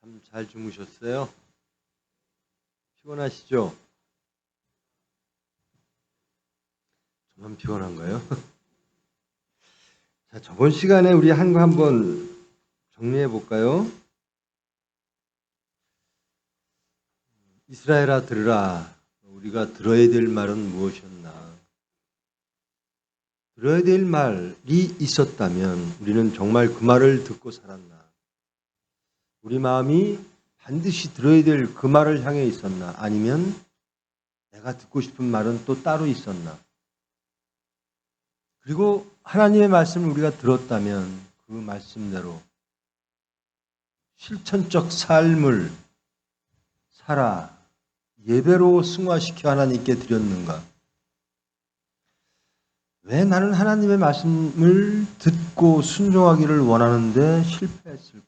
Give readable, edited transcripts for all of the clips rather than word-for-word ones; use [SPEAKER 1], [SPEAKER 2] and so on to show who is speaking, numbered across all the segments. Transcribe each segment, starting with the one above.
[SPEAKER 1] 잠 잘 주무셨어요? 피곤하시죠? 저만 피곤한가요? 자, 저번 시간에 우리 한 거 한번 정리해 볼까요? 이스라엘아 들으라. 우리가 들어야 될 말은 무엇이었나? 들어야 될 말이 있었다면 우리는 정말 그 말을 듣고 살았나? 우리 마음이 반드시 들어야 될 그 말을 향해 있었나? 아니면 내가 듣고 싶은 말은 또 따로 있었나? 그리고 하나님의 말씀을 우리가 들었다면 그 말씀대로 실천적 삶을 살아 예배로 승화시켜 하나님께 드렸는가? 왜 나는 하나님의 말씀을 듣고 순종하기를 원하는데 실패했을까?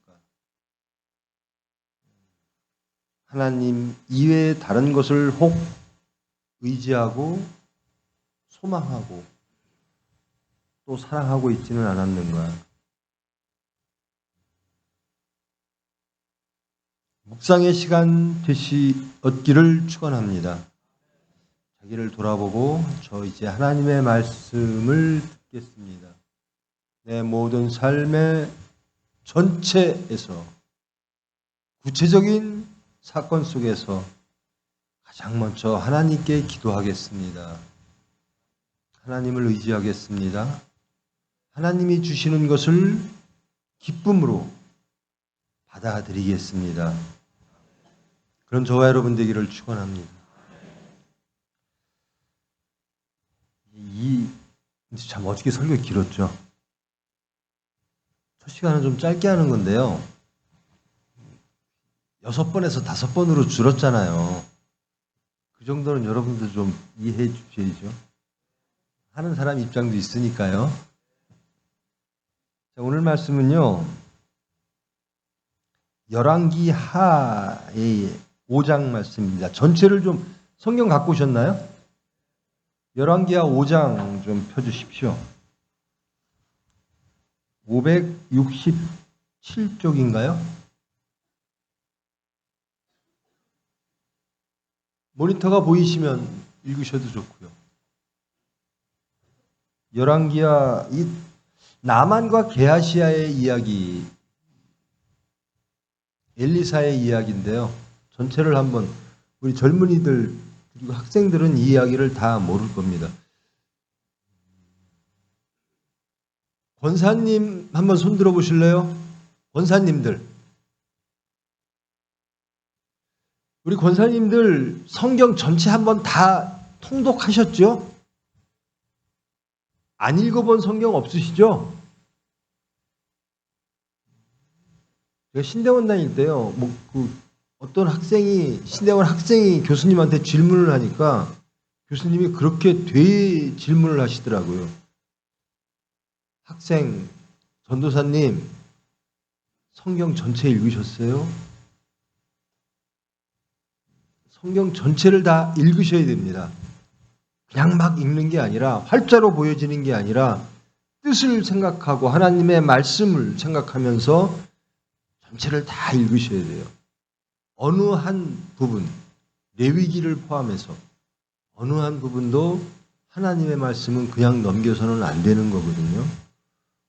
[SPEAKER 1] 하나님 이외의 다른 것을 혹 의지하고 소망하고 또 사랑하고 있지는 않았는가? 묵상의 시간 얻기를 축원합니다. 자기를 돌아보고 저 이제 하나님의 말씀을 듣겠습니다. 내 모든 삶의 전체에서 구체적인 사건 속에서 가장 먼저 하나님께 기도하겠습니다. 하나님을 의지하겠습니다. 하나님이 주시는 것을 기쁨으로 받아들이겠습니다. 그런 저와 여러분 되기를 축원합니다. 참 어저께 설교 길었죠. 첫 시간은 좀 짧게 하는 건데요. 6번에서 5번으로 줄었잖아요. 그 정도는 여러분들 좀 이해해 주셔야죠. 하는 사람 입장도 있으니까요. 자, 오늘 말씀은요. 열왕기 하의 5장 말씀입니다. 전체를 좀 성경 갖고 오셨나요? 열왕기하 5장 좀 펴주십시오. 567쪽인가요? 모니터가 보이시면 읽으셔도 좋고요. 열왕기하 이 나만과 게하시아의 이야기, 엘리사의 이야기인데요. 전체를 한번 우리 젊은이들 그리고 학생들은 이 이야기를 다 모를 겁니다. 권사님 한번 손 들어 보실래요? 권사님들. 우리 권사님들 성경 전체 한번 다 통독하셨죠? 안 읽어본 성경 없으시죠? 제가 신대원 다닐 때요. 어떤 신대원 학생이 교수님한테 질문을 하니까 교수님이 그렇게 질문을 하시더라고요. 학생, 전도사님, 성경 전체 읽으셨어요? 성경 전체를 다 읽으셔야 됩니다. 그냥 막 읽는 게 아니라 활자로 보여지는 게 아니라 뜻을 생각하고 하나님의 말씀을 생각하면서 전체를 다 읽으셔야 돼요. 어느 한 부분, 레위기를 포함해서 어느 한 부분도 하나님의 말씀은 그냥 넘겨서는 안 되는 거거든요.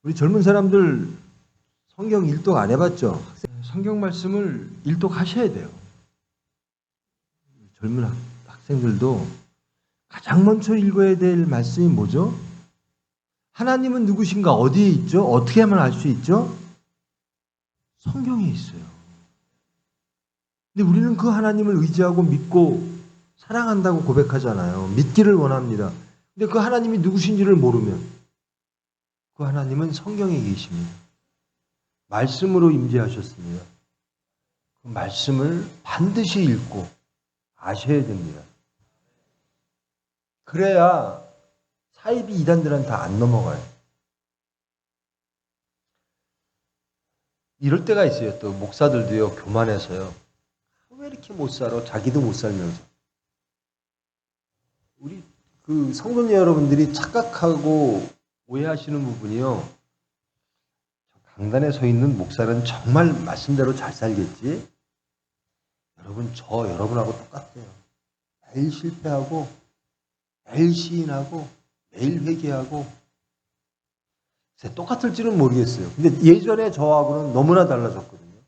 [SPEAKER 1] 우리 젊은 사람들 성경 일독 안 해봤죠? 성경 말씀을 일독하셔야 돼요. 젊은 학생들도 가장 먼저 읽어야 될 말씀이 뭐죠? 하나님은 누구신가? 어디에 있죠? 어떻게 하면 알 수 있죠? 성경에 있어요. 근데 우리는 그 하나님을 의지하고 믿고 사랑한다고 고백하잖아요. 믿기를 원합니다. 근데 그 하나님이 누구신지를 모르면 그 하나님은 성경에 계십니다. 말씀으로 임재하셨습니다. 그 말씀을 반드시 읽고 아셔야 됩니다. 그래야 사이비 이단들한테 안 넘어가요. 이럴 때가 있어요. 또 목사들도요. 교만해서요. 왜 이렇게 못 살아? 자기도 못 살면서. 우리 그 성도님 여러분들이 착각하고 오해하시는 부분이요. 강단에 서 있는 목사는 정말 말씀대로 잘 살겠지. 여러분, 여러분하고 똑같아요. 매일 실패하고, 매일 시인하고, 매일 회개하고. 똑같을지는 모르겠어요. 근데 예전에 저하고는 너무나 달라졌거든요.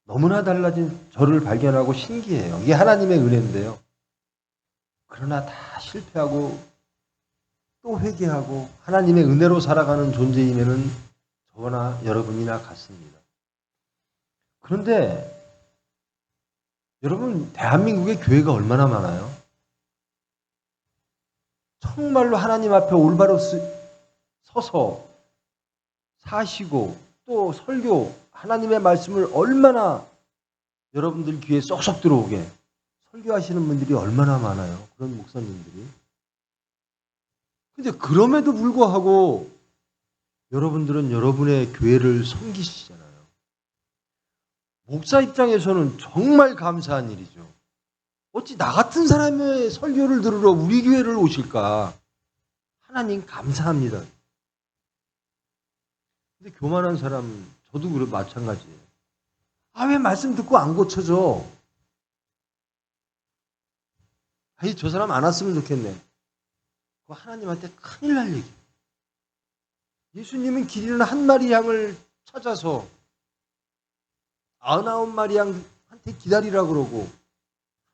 [SPEAKER 1] 너무나 달라진 저를 발견하고 신기해요. 이게 하나님의 은혜인데요. 그러나 다 실패하고 또 회개하고 하나님의 은혜로 살아가는 존재임에는 저나 여러분이나 같습니다. 그런데 여러분, 대한민국의 교회가 얼마나 많아요? 정말로 하나님 앞에 올바로 서서 사시고 또 설교, 하나님의 말씀을 얼마나 여러분들 귀에 쏙쏙 들어오게 설교하시는 분들이 얼마나 많아요. 그런 목사님들이. 근데 그럼에도 불구하고 여러분들은 여러분의 교회를 섬기시잖아요. 목사 입장에서는 정말 감사한 일이죠. 어찌 나 같은 사람의 설교를 들으러 우리 교회를 오실까? 하나님 감사합니다. 근데 교만한 사람, 저도 마찬가지예요. 왜 말씀 듣고 안 고쳐져? 저 사람 안 왔으면 좋겠네. 그거 하나님한테 큰일 날 얘기. 예수님은 길 잃은 한 마리 양을 찾아서 99마리 양한테 기다리라 그러고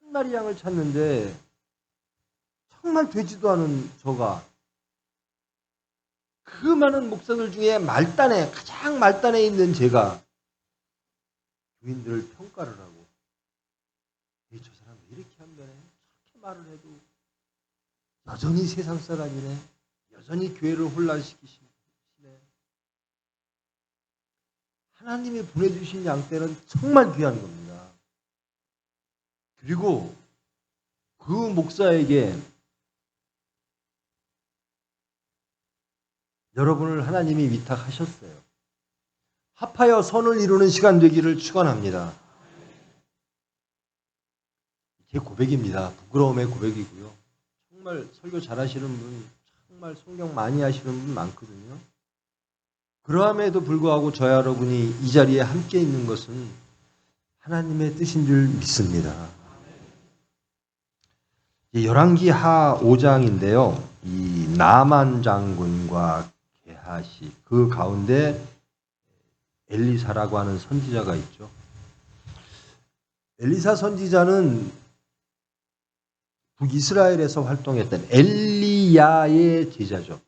[SPEAKER 1] 한 마리 양을 찾는데 정말 되지도 않은 저가 그 많은 목사들 중에 가장 말단에 있는 제가 교인들을 평가를 하고 저 사람 왜 이렇게 한다네? 저렇게 말을 해도 여전히 세상 사람이네. 여전히 교회를 혼란시키시네. 하나님이 보내주신 양떼는 정말 귀한 겁니다. 그리고 그 목사에게 여러분을 하나님이 위탁하셨어요. 합하여 선을 이루는 시간 되기를 축원합니다. 제 고백입니다. 부끄러움의 고백이고요. 정말 설교 잘하시는 분, 정말 성경 많이 하시는 분 많거든요. 그러함에도 불구하고 저와 여러분이 이 자리에 함께 있는 것은 하나님의 뜻인 줄 믿습니다. 열왕기 하 5장인데요. 이 나만 장군과 게하시 그 가운데 엘리사라고 하는 선지자가 있죠. 엘리사 선지자는 북이스라엘에서 활동했던 엘리야의 제자죠.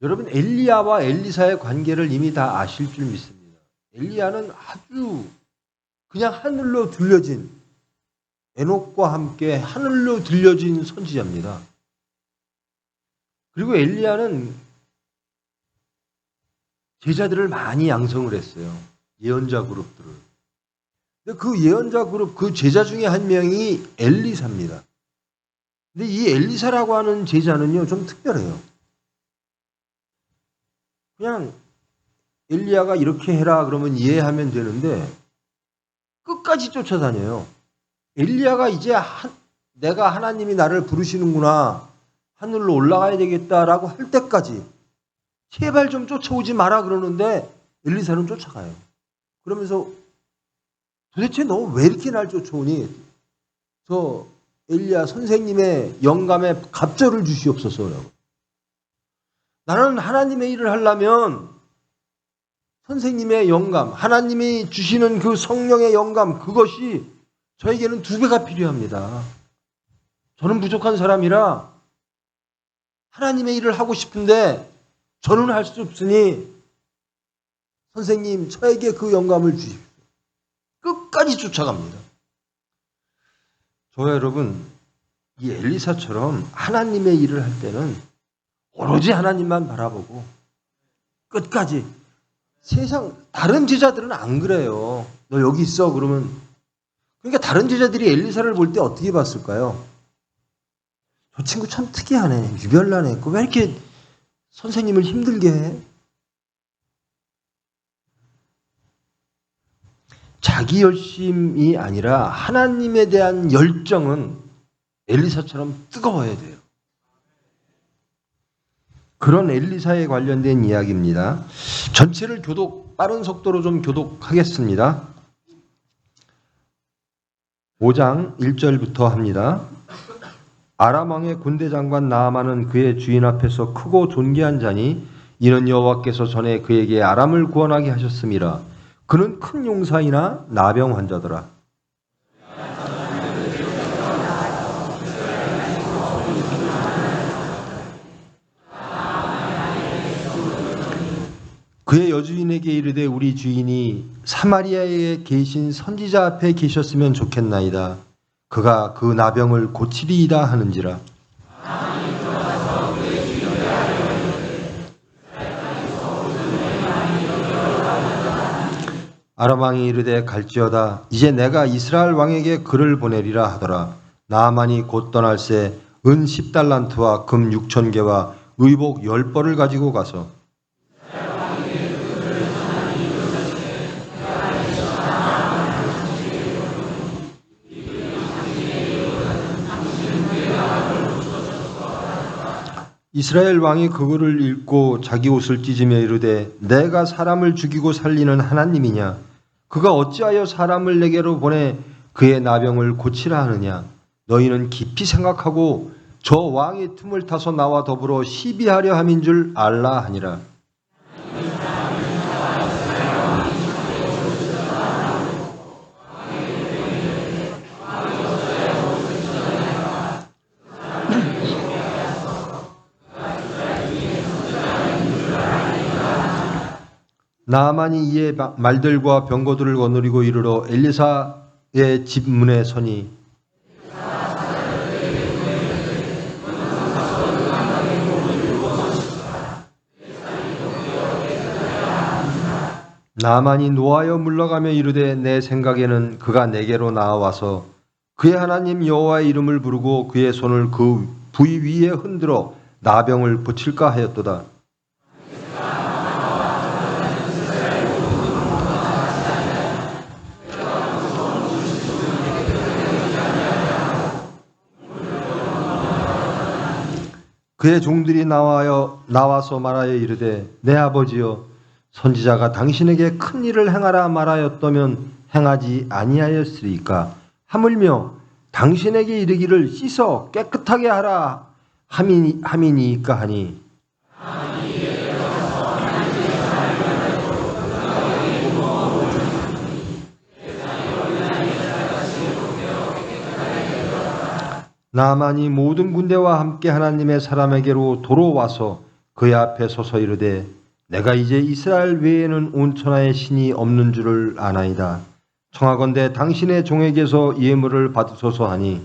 [SPEAKER 1] 여러분, 엘리야와 엘리사의 관계를 이미 다 아실 줄 믿습니다. 엘리야는 아주 그냥 하늘로 들려진, 에녹과 함께 하늘로 들려진 선지자입니다. 그리고 엘리야는 제자들을 많이 양성을 했어요. 예언자 그룹들을. 근데 그 예언자 그룹, 그 제자 중에 한 명이 엘리사입니다. 근데 이 엘리사라고 하는 제자는요, 좀 특별해요. 그냥 엘리야가 이렇게 해라 그러면 이해하면 되는데 끝까지 쫓아다녀요. 엘리야가 이제 내가 하나님이 나를 부르시는구나, 하늘로 올라가야 되겠다라고 할 때까지 제발 좀 쫓아오지 마라 그러는데 엘리사는 쫓아가요. 그러면서 도대체 너 왜 이렇게 날 쫓아오니? 저 엘리야 선생님의 영감에 갑절을 주시옵소서라고. 나는 하나님의 일을 하려면 선생님의 영감, 하나님이 주시는 그 성령의 영감, 그것이 저에게는 2배가 필요합니다. 저는 부족한 사람이라 하나님의 일을 하고 싶은데 저는 할 수 없으니 선생님 저에게 그 영감을 주십시오. 끝까지 쫓아갑니다. 저와 여러분, 이 엘리사처럼 하나님의 일을 할 때는 오로지 하나님만 바라보고 끝까지. 세상 다른 제자들은 안 그래요. 너 여기 있어 그러면. 그러니까 다른 제자들이 엘리사를 볼 때 어떻게 봤을까요? 저 친구 참 특이하네. 유별나네. 왜 이렇게 선생님을 힘들게 해? 자기 열심이 아니라 하나님에 대한 열정은 엘리사처럼 뜨거워야 돼요. 그런 엘리사에 관련된 이야기입니다. 전체를 빠른 속도로 좀 교독하겠습니다. 5장 1절부터 합니다. 아람 왕의 군대 장관 나아만은 그의 주인 앞에서 크고 존귀한 자니 이는 여호와께서 전에 그에게 아람을 구원하게 하셨음이라. 그는 큰 용사이나 나병 환자더라. 그의 여주인에게 이르되 우리 주인이 사마리아에 계신 선지자 앞에 계셨으면 좋겠나이다. 그가 그 나병을 고치리이다 하는지라. 아람 왕이 이르되 갈지어다. 이제 내가 이스라엘 왕에게 글을 보내리라 하더라. 나아만이 곧 떠날새 은 10달란트와 금 6,000개와 의복 10벌을 가지고 가서 이스라엘 왕이 그거를 읽고 자기 옷을 찢으며 이르되 내가 사람을 죽이고 살리는 하나님이냐? 그가 어찌하여 사람을 내게로 보내 그의 나병을 고치라 하느냐? 너희는 깊이 생각하고 저 왕의 틈을 타서 나와 더불어 시비하려 함인 줄 알라 하니라. 나아만이 이에 말들과 병거들을 거느리고 이르러 엘리사의 집 문에 서니 나아만이 노하여 물러가며 이르되 내 생각에는 그가 내게로 나와서 그의 하나님 여호와의 이름을 부르고 그의 손을 그 부위 위에 흔들어 나병을 고칠까 하였도다. 그의 종들이 나와서 말하여 이르되 내 아버지여 선지자가 당신에게 큰 일을 행하라 말하였다면 행하지 아니하였으리까. 하물며 당신에게 이르기를 씻어 깨끗하게 하라 함이니이까 하니 나아만이 모든 군대와 함께 하나님의 사람에게로 도로 와서 그의 앞에 서서 이르되 내가 이제 이스라엘 외에는 온 천하에 신이 없는 줄을 아나이다. 청하건대 당신의 종에게서 예물을 받으소서 하니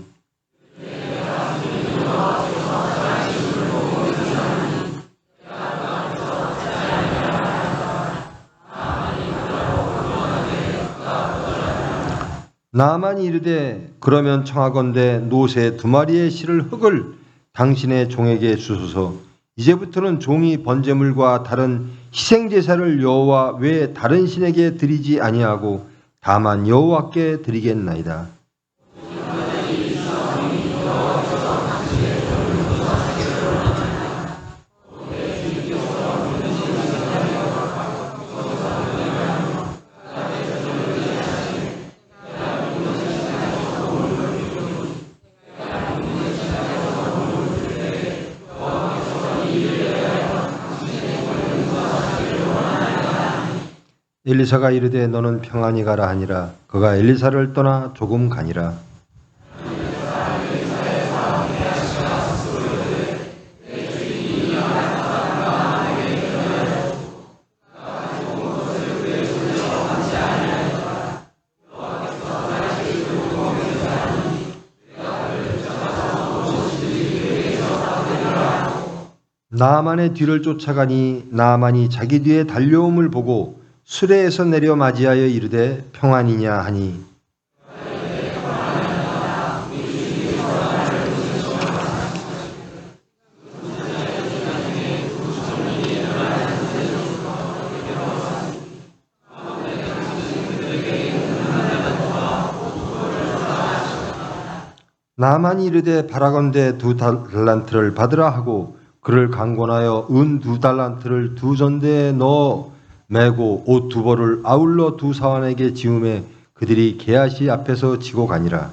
[SPEAKER 1] 나아만이 이르되 그러면 청하건대 노새 2마리의 실을 흙을 당신의 종에게 주소서. 이제부터는 종이 번제물과 다른 희생제사를 여호와 외에 다른 신에게 드리지 아니하고 다만 여호와께 드리겠나이다. 엘리사가 이르되 너는 평안히 가라 하니라. 그가 엘리사를 떠나 조금 가니라. 나아만의 뒤를 쫓아가니 나아만이 자기 뒤에 달려옴을 보고 수레에서 내려 맞이하여 이르되 평안이냐 하니 나아만이 이르되 바라건대 2달란트를 받으라 하고 그를 강권하여 은 2달란트를 2전대에 넣어 매고 옷 2벌을 아울러 2사환에게 지우매 그들이 게하시 앞에서 지고 가니라.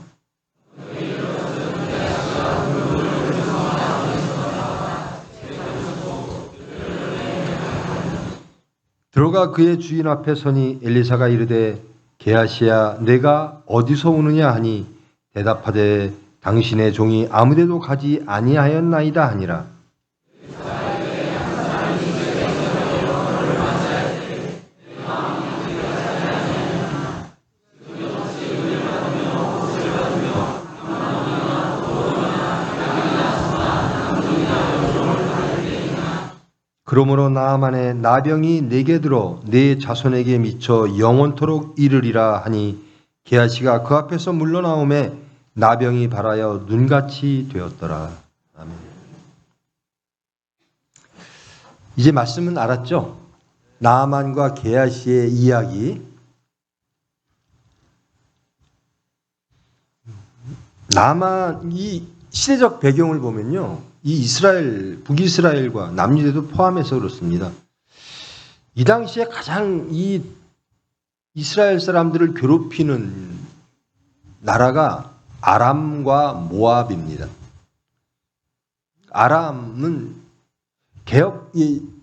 [SPEAKER 1] 들어가 그의 주인 앞에 서니 엘리사가 이르되 게하시야 내가 어디서 오느냐 하니 대답하되 당신의 종이 아무데도 가지 아니하였나이다 하니라. 그러므로 나아만의 나병이 내게 들어 내 자손에게 미쳐 영원토록 이르리라 하니 게하시가 그 앞에서 물러나오매 나병이 발하여 눈같이 되었더라. 아멘. 이제 말씀은 알았죠? 나아만과 게하시의 이야기. 나아만 이 시대적 배경을 보면요. 이 이스라엘, 북이스라엘과 남유대도 포함해서 그렇습니다. 이 당시에 가장 이 이스라엘 사람들을 괴롭히는 나라가 아람과 모압입니다. 아람은 개역,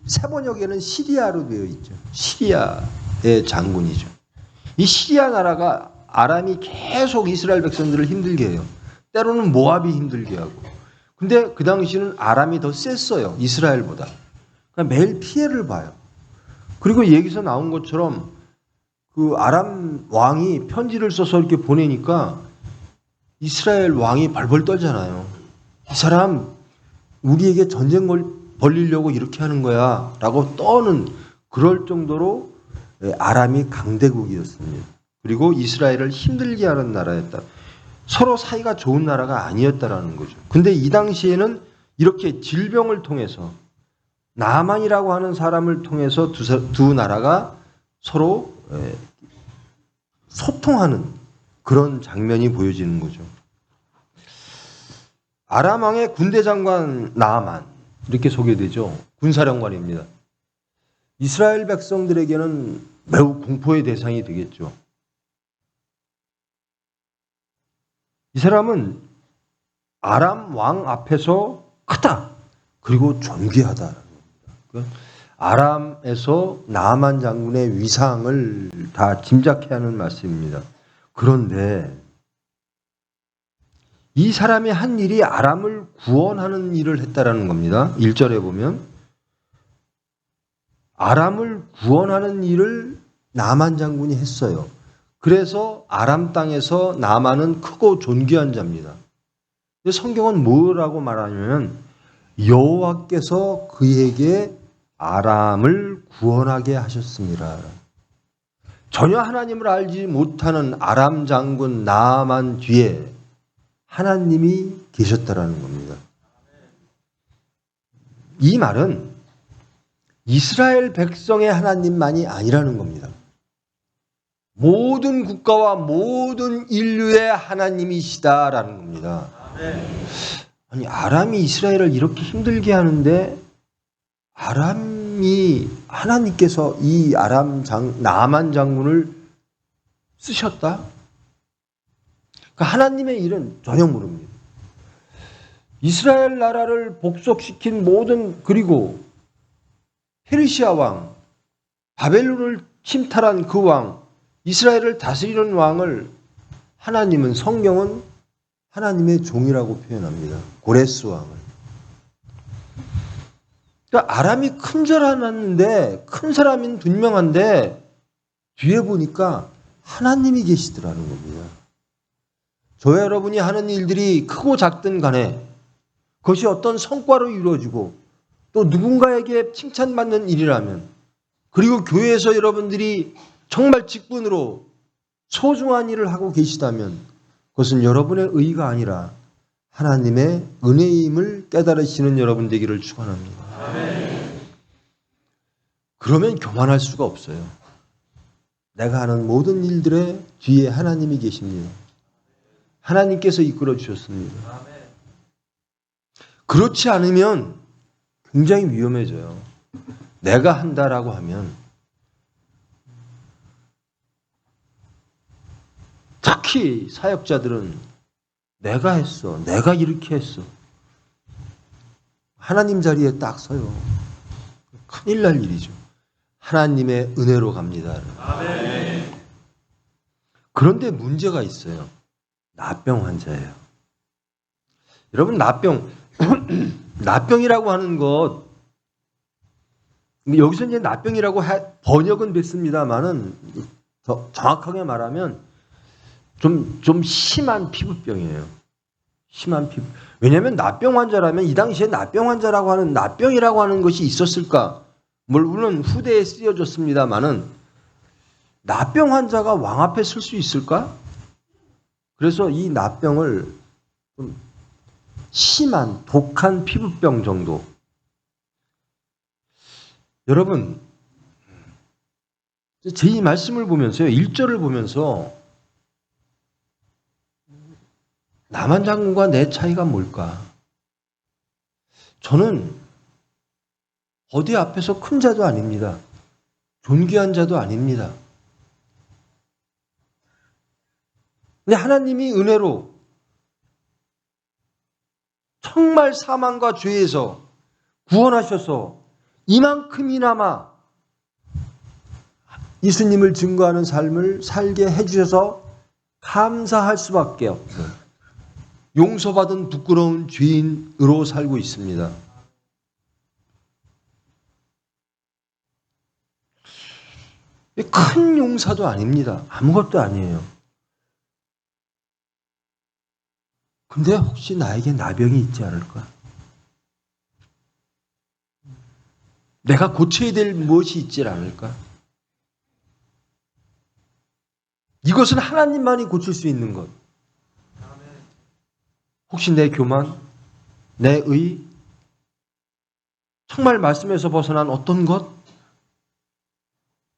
[SPEAKER 1] 세번역에는 시리아로 되어 있죠. 시리아의 장군이죠. 이 시리아 나라가 아람이 계속 이스라엘 백성들을 힘들게 해요. 때로는 모압이 힘들게 하고. 근데 그 당시는 아람이 더 셌어요. 이스라엘보다. 그러니까 매일 피해를 봐요. 그리고 여기서 나온 것처럼 그 아람 왕이 편지를 써서 이렇게 보내니까 이스라엘 왕이 벌벌 떨잖아요. 이 사람 우리에게 전쟁 벌리려고 이렇게 하는 거야 라고 떠는 그럴 정도로 아람이 강대국이었습니다. 그리고 이스라엘을 힘들게 하는 나라였다. 서로 사이가 좋은 나라가 아니었다라는 거죠. 근데 이 당시에는 이렇게 질병을 통해서 나만이라고 하는 사람을 통해서 두 나라가 서로 소통하는 그런 장면이 보여지는 거죠. 아람 왕의 군대 장관 나아만 이렇게 소개되죠. 군사령관입니다. 이스라엘 백성들에게는 매우 공포의 대상이 되겠죠. 이 사람은 아람 왕 앞에서 크다. 그리고 존귀하다. 아람에서 나아만 장군의 위상을 다 짐작해야 하는 말씀입니다. 그런데 이 사람이 한 일이 아람을 구원하는 일을 했다라는 겁니다. 1절에 보면 아람을 구원하는 일을 나아만 장군이 했어요. 그래서 아람 땅에서 나아만은 크고 존귀한 자입니다. 성경은 뭐라고 말하냐면 여호와께서 그에게 아람을 구원하게 하셨습니다. 전혀 하나님을 알지 못하는 아람 장군 나아만 뒤에 하나님이 계셨다라는 겁니다. 이 말은 이스라엘 백성의 하나님만이 아니라는 겁니다. 모든 국가와 모든 인류의 하나님이시다라는 겁니다. 아니 아람이 이스라엘을 이렇게 힘들게 하는데 아람이 하나님께서 이 나아만 장군을 쓰셨다? 그러니까 하나님의 일은 전혀 모릅니다. 이스라엘 나라를 복속시킨 모든 그리고 페르시아 왕, 바벨론을 침탈한 그 왕, 이스라엘을 다스리는 왕을 하나님은 성경은 하나님의 종이라고 표현합니다. 고레스 왕을. 그러니까 아람이 큰 줄 알았는데 큰 사람인 분명한데 뒤에 보니까 하나님이 계시더라는 겁니다. 저와 여러분이 하는 일들이 크고 작든 간에 그것이 어떤 성과로 이루어지고 또 누군가에게 칭찬받는 일이라면 그리고 교회에서 여러분들이 정말 직분으로 소중한 일을 하고 계시다면 그것은 여러분의 의의가 아니라 하나님의 은혜임을 깨달으시는 여러분 되기를 축원합니다. 그러면 교만할 수가 없어요. 내가 하는 모든 일들의 뒤에 하나님이 계십니다. 하나님께서 이끌어 주셨습니다. 그렇지 않으면 굉장히 위험해져요. 내가 한다라고 하면 특히 사역자들은 내가 했어. 내가 이렇게 했어. 하나님 자리에 딱 서요. 큰일 날 일이죠. 하나님의 은혜로 갑니다. 그런데 문제가 있어요. 납병 환자예요. 여러분, 납병이라고 하는 것, 여기서 이제 납병이라고 번역은 됐습니다만은 정확하게 말하면 좀 심한 피부병이에요. 심한 피부. 왜냐하면 납병 환자라면 이 당시에 납병 환자라고 하는 납병이라고 하는 것이 있었을까? 물론 후대에 쓰여졌습니다만은 납병 환자가 왕 앞에 설 수 있을까? 그래서 이 납병을 좀 심한 독한 피부병 정도. 여러분, 제 이 말씀을 보면서요, 1절을 보면서 남한 장군과 내 차이가 뭘까? 저는 어디 앞에서 큰 자도 아닙니다. 존귀한 자도 아닙니다. 근데 하나님이 은혜로 정말 사망과 죄에서 구원하셔서 이만큼이나마 예수님을 증거하는 삶을 살게 해주셔서 감사할 수밖에 없어요. 용서받은 부끄러운 죄인으로 살고 있습니다. 큰 용사도 아닙니다. 아무것도 아니에요. 근데 혹시 나에게 나병이 있지 않을까? 내가 고쳐야 될 무엇이 있지 않을까? 이것은 하나님만이 고칠 수 있는 것. 혹시 내 교만, 내 의, 정말 말씀에서 벗어난 어떤 것?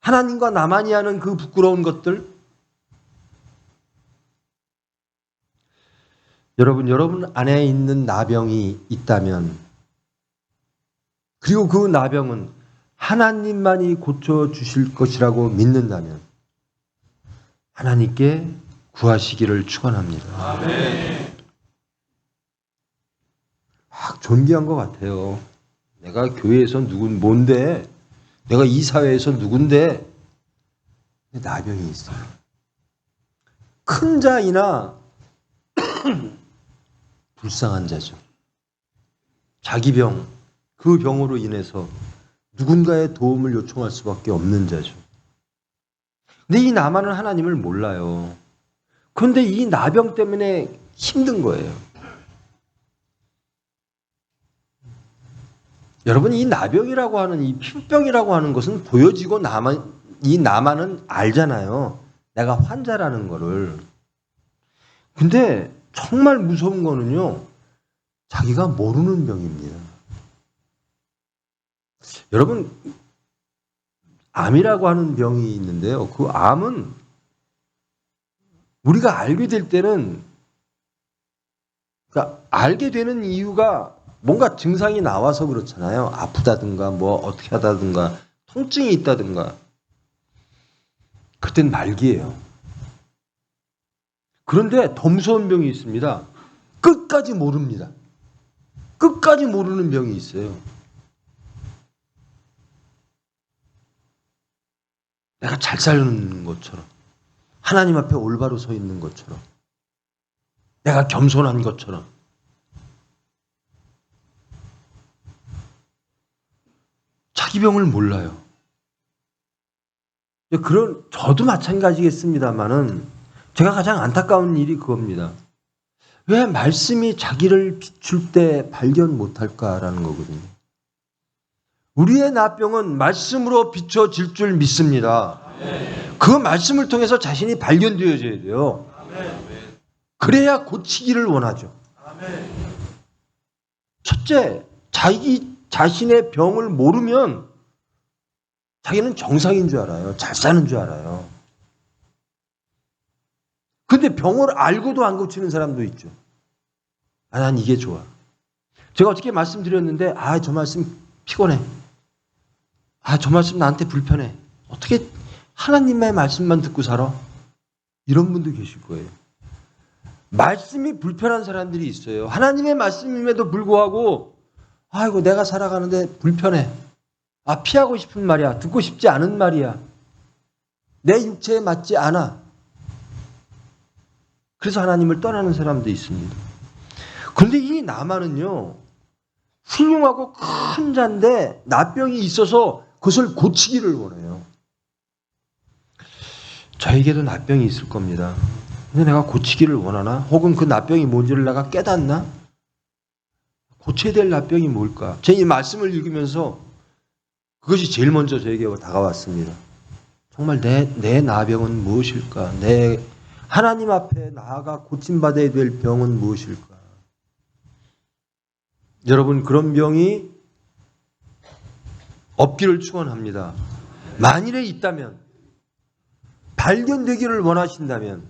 [SPEAKER 1] 하나님과 나만이 하는 그 부끄러운 것들? 여러분 안에 있는 나병이 있다면, 그리고 그 나병은 하나님만이 고쳐주실 것이라고 믿는다면 하나님께 구하시기를 축원합니다. 아멘. 존귀한 것 같아요. 내가 교회에서 뭔데? 내가 이 사회에서 누군데? 나병이 있어요. 큰 자이나 불쌍한 자죠. 자기 병, 그 병으로 인해서 누군가의 도움을 요청할 수밖에 없는 자죠. 근데 이 나만은 하나님을 몰라요. 그런데 이 나병 때문에 힘든 거예요. 여러분, 이 나병이라고 하는, 이 피부병이라고 하는 것은 보여지고 이 나만은 알잖아요. 내가 환자라는 거를. 근데 정말 무서운 거는요, 자기가 모르는 병입니다. 여러분, 암이라고 하는 병이 있는데요. 그 암은 우리가 알게 될 때는, 그러니까 알게 되는 이유가 뭔가 증상이 나와서 그렇잖아요. 아프다든가 뭐 어떻게 하다든가 통증이 있다든가. 그땐 말기예요. 그런데 더 무서운 병이 있습니다. 끝까지 모릅니다. 끝까지 모르는 병이 있어요. 내가 잘 사는 것처럼, 하나님 앞에 올바로 서 있는 것처럼, 내가 겸손한 것처럼. 자기 병을 몰라요. 저도 마찬가지겠습니다만은 제가 가장 안타까운 일이 그겁니다. 왜 말씀이 자기를 비출 때 발견 못할까라는 거거든요. 우리의 나병은 말씀으로 비춰질 줄 믿습니다. 그 말씀을 통해서 자신이 발견되어져야 돼요. 그래야 고치기를 원하죠. 첫째, 자기 자신의 병을 모르면 자기는 정상인 줄 알아요. 잘 사는 줄 알아요. 근데 병을 알고도 안 고치는 사람도 있죠. 난 이게 좋아. 제가 어저께 말씀드렸는데, 저 말씀 피곤해. 저 말씀 나한테 불편해. 어떻게 하나님의 말씀만 듣고 살아? 이런 분도 계실 거예요. 말씀이 불편한 사람들이 있어요. 하나님의 말씀임에도 불구하고, 내가 살아가는데 불편해. 피하고 싶은 말이야. 듣고 싶지 않은 말이야. 내 육체에 맞지 않아. 그래서 하나님을 떠나는 사람도 있습니다. 그런데 이 나만은요, 훌륭하고 큰 자인데 나병이 있어서 그것을 고치기를 원해요. 저에게도 나병이 있을 겁니다. 근데 내가 고치기를 원하나? 혹은 그 나병이 뭔지를 내가 깨닫나? 고쳐야 될 나병이 뭘까? 제가 이 말씀을 읽으면서 그것이 제일 먼저 저에게 다가왔습니다. 정말 내 나병은 무엇일까? 내 하나님 앞에 나아가 고침받아야 될 병은 무엇일까? 여러분, 그런 병이 없기를 축원합니다. 만일에 있다면, 발견되기를 원하신다면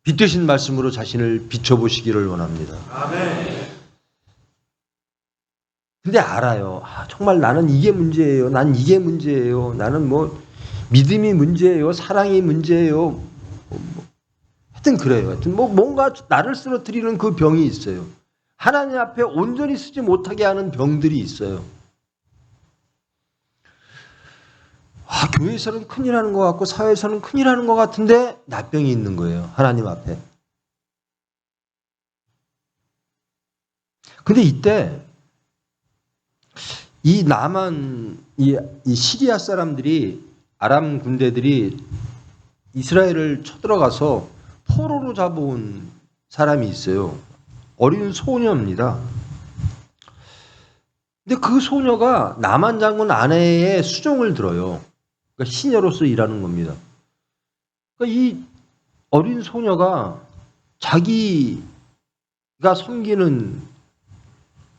[SPEAKER 1] 빛 되신 말씀으로 자신을 비춰보시기를 원합니다. 아멘. 근데 알아요. 정말 나는 이게 문제예요. 난 이게 문제예요. 나는 믿음이 문제예요. 사랑이 문제예요. 하여튼 그래요. 하여튼 뭔가 나를 쓰러뜨리는 그 병이 있어요. 하나님 앞에 온전히 쓰지 못하게 하는 병들이 있어요. 교회에서는 큰일 하는 것 같고 사회에서는 큰일 하는 것 같은데 나병이 있는 거예요. 하나님 앞에. 근데 이때 이 남한 이 시리아 사람들이, 아람 군대들이 이스라엘을 쳐들어가서 포로로 잡아온 사람이 있어요. 어린 소녀입니다. 근데 그 소녀가 남한 장군 아내의 수종을 들어요. 그러니까 시녀로서 일하는 겁니다. 그러니까 이 어린 소녀가 자기가 섬기는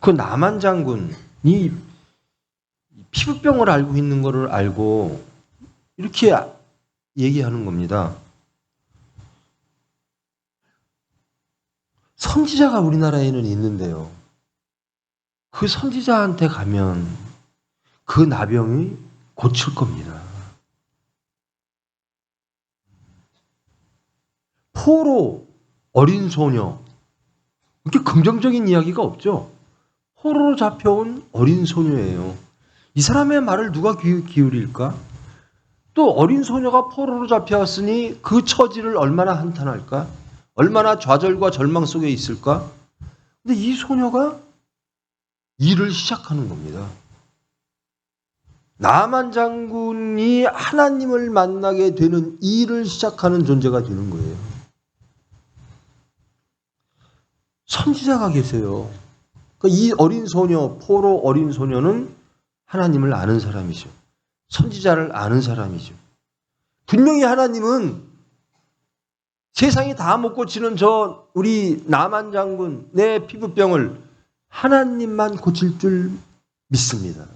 [SPEAKER 1] 그 남한 장군이 피부병을 앓고 있는 것을 알고 이렇게 얘기하는 겁니다. 선지자가 우리나라에는 있는데요. 그 선지자한테 가면 그 나병이 고칠 겁니다. 포로, 어린 소녀. 이렇게 긍정적인 이야기가 없죠. 포로로 잡혀온 어린 소녀예요. 이 사람의 말을 누가 기울일까? 또 어린 소녀가 포로로 잡혀왔으니 그 처지를 얼마나 한탄할까? 얼마나 좌절과 절망 속에 있을까? 근데 이 소녀가 일을 시작하는 겁니다. 나만 장군이 하나님을 만나게 되는 일을 시작하는 존재가 되는 거예요. 선지자가 계세요. 그러니까 이 어린 소녀, 포로 어린 소녀는 하나님을 아는 사람이죠. 선지자를 아는 사람이죠. 분명히 하나님은 세상이 다 못 고치는 우리 나만 장군, 내 피부병을 하나님만 고칠 줄 믿습니다.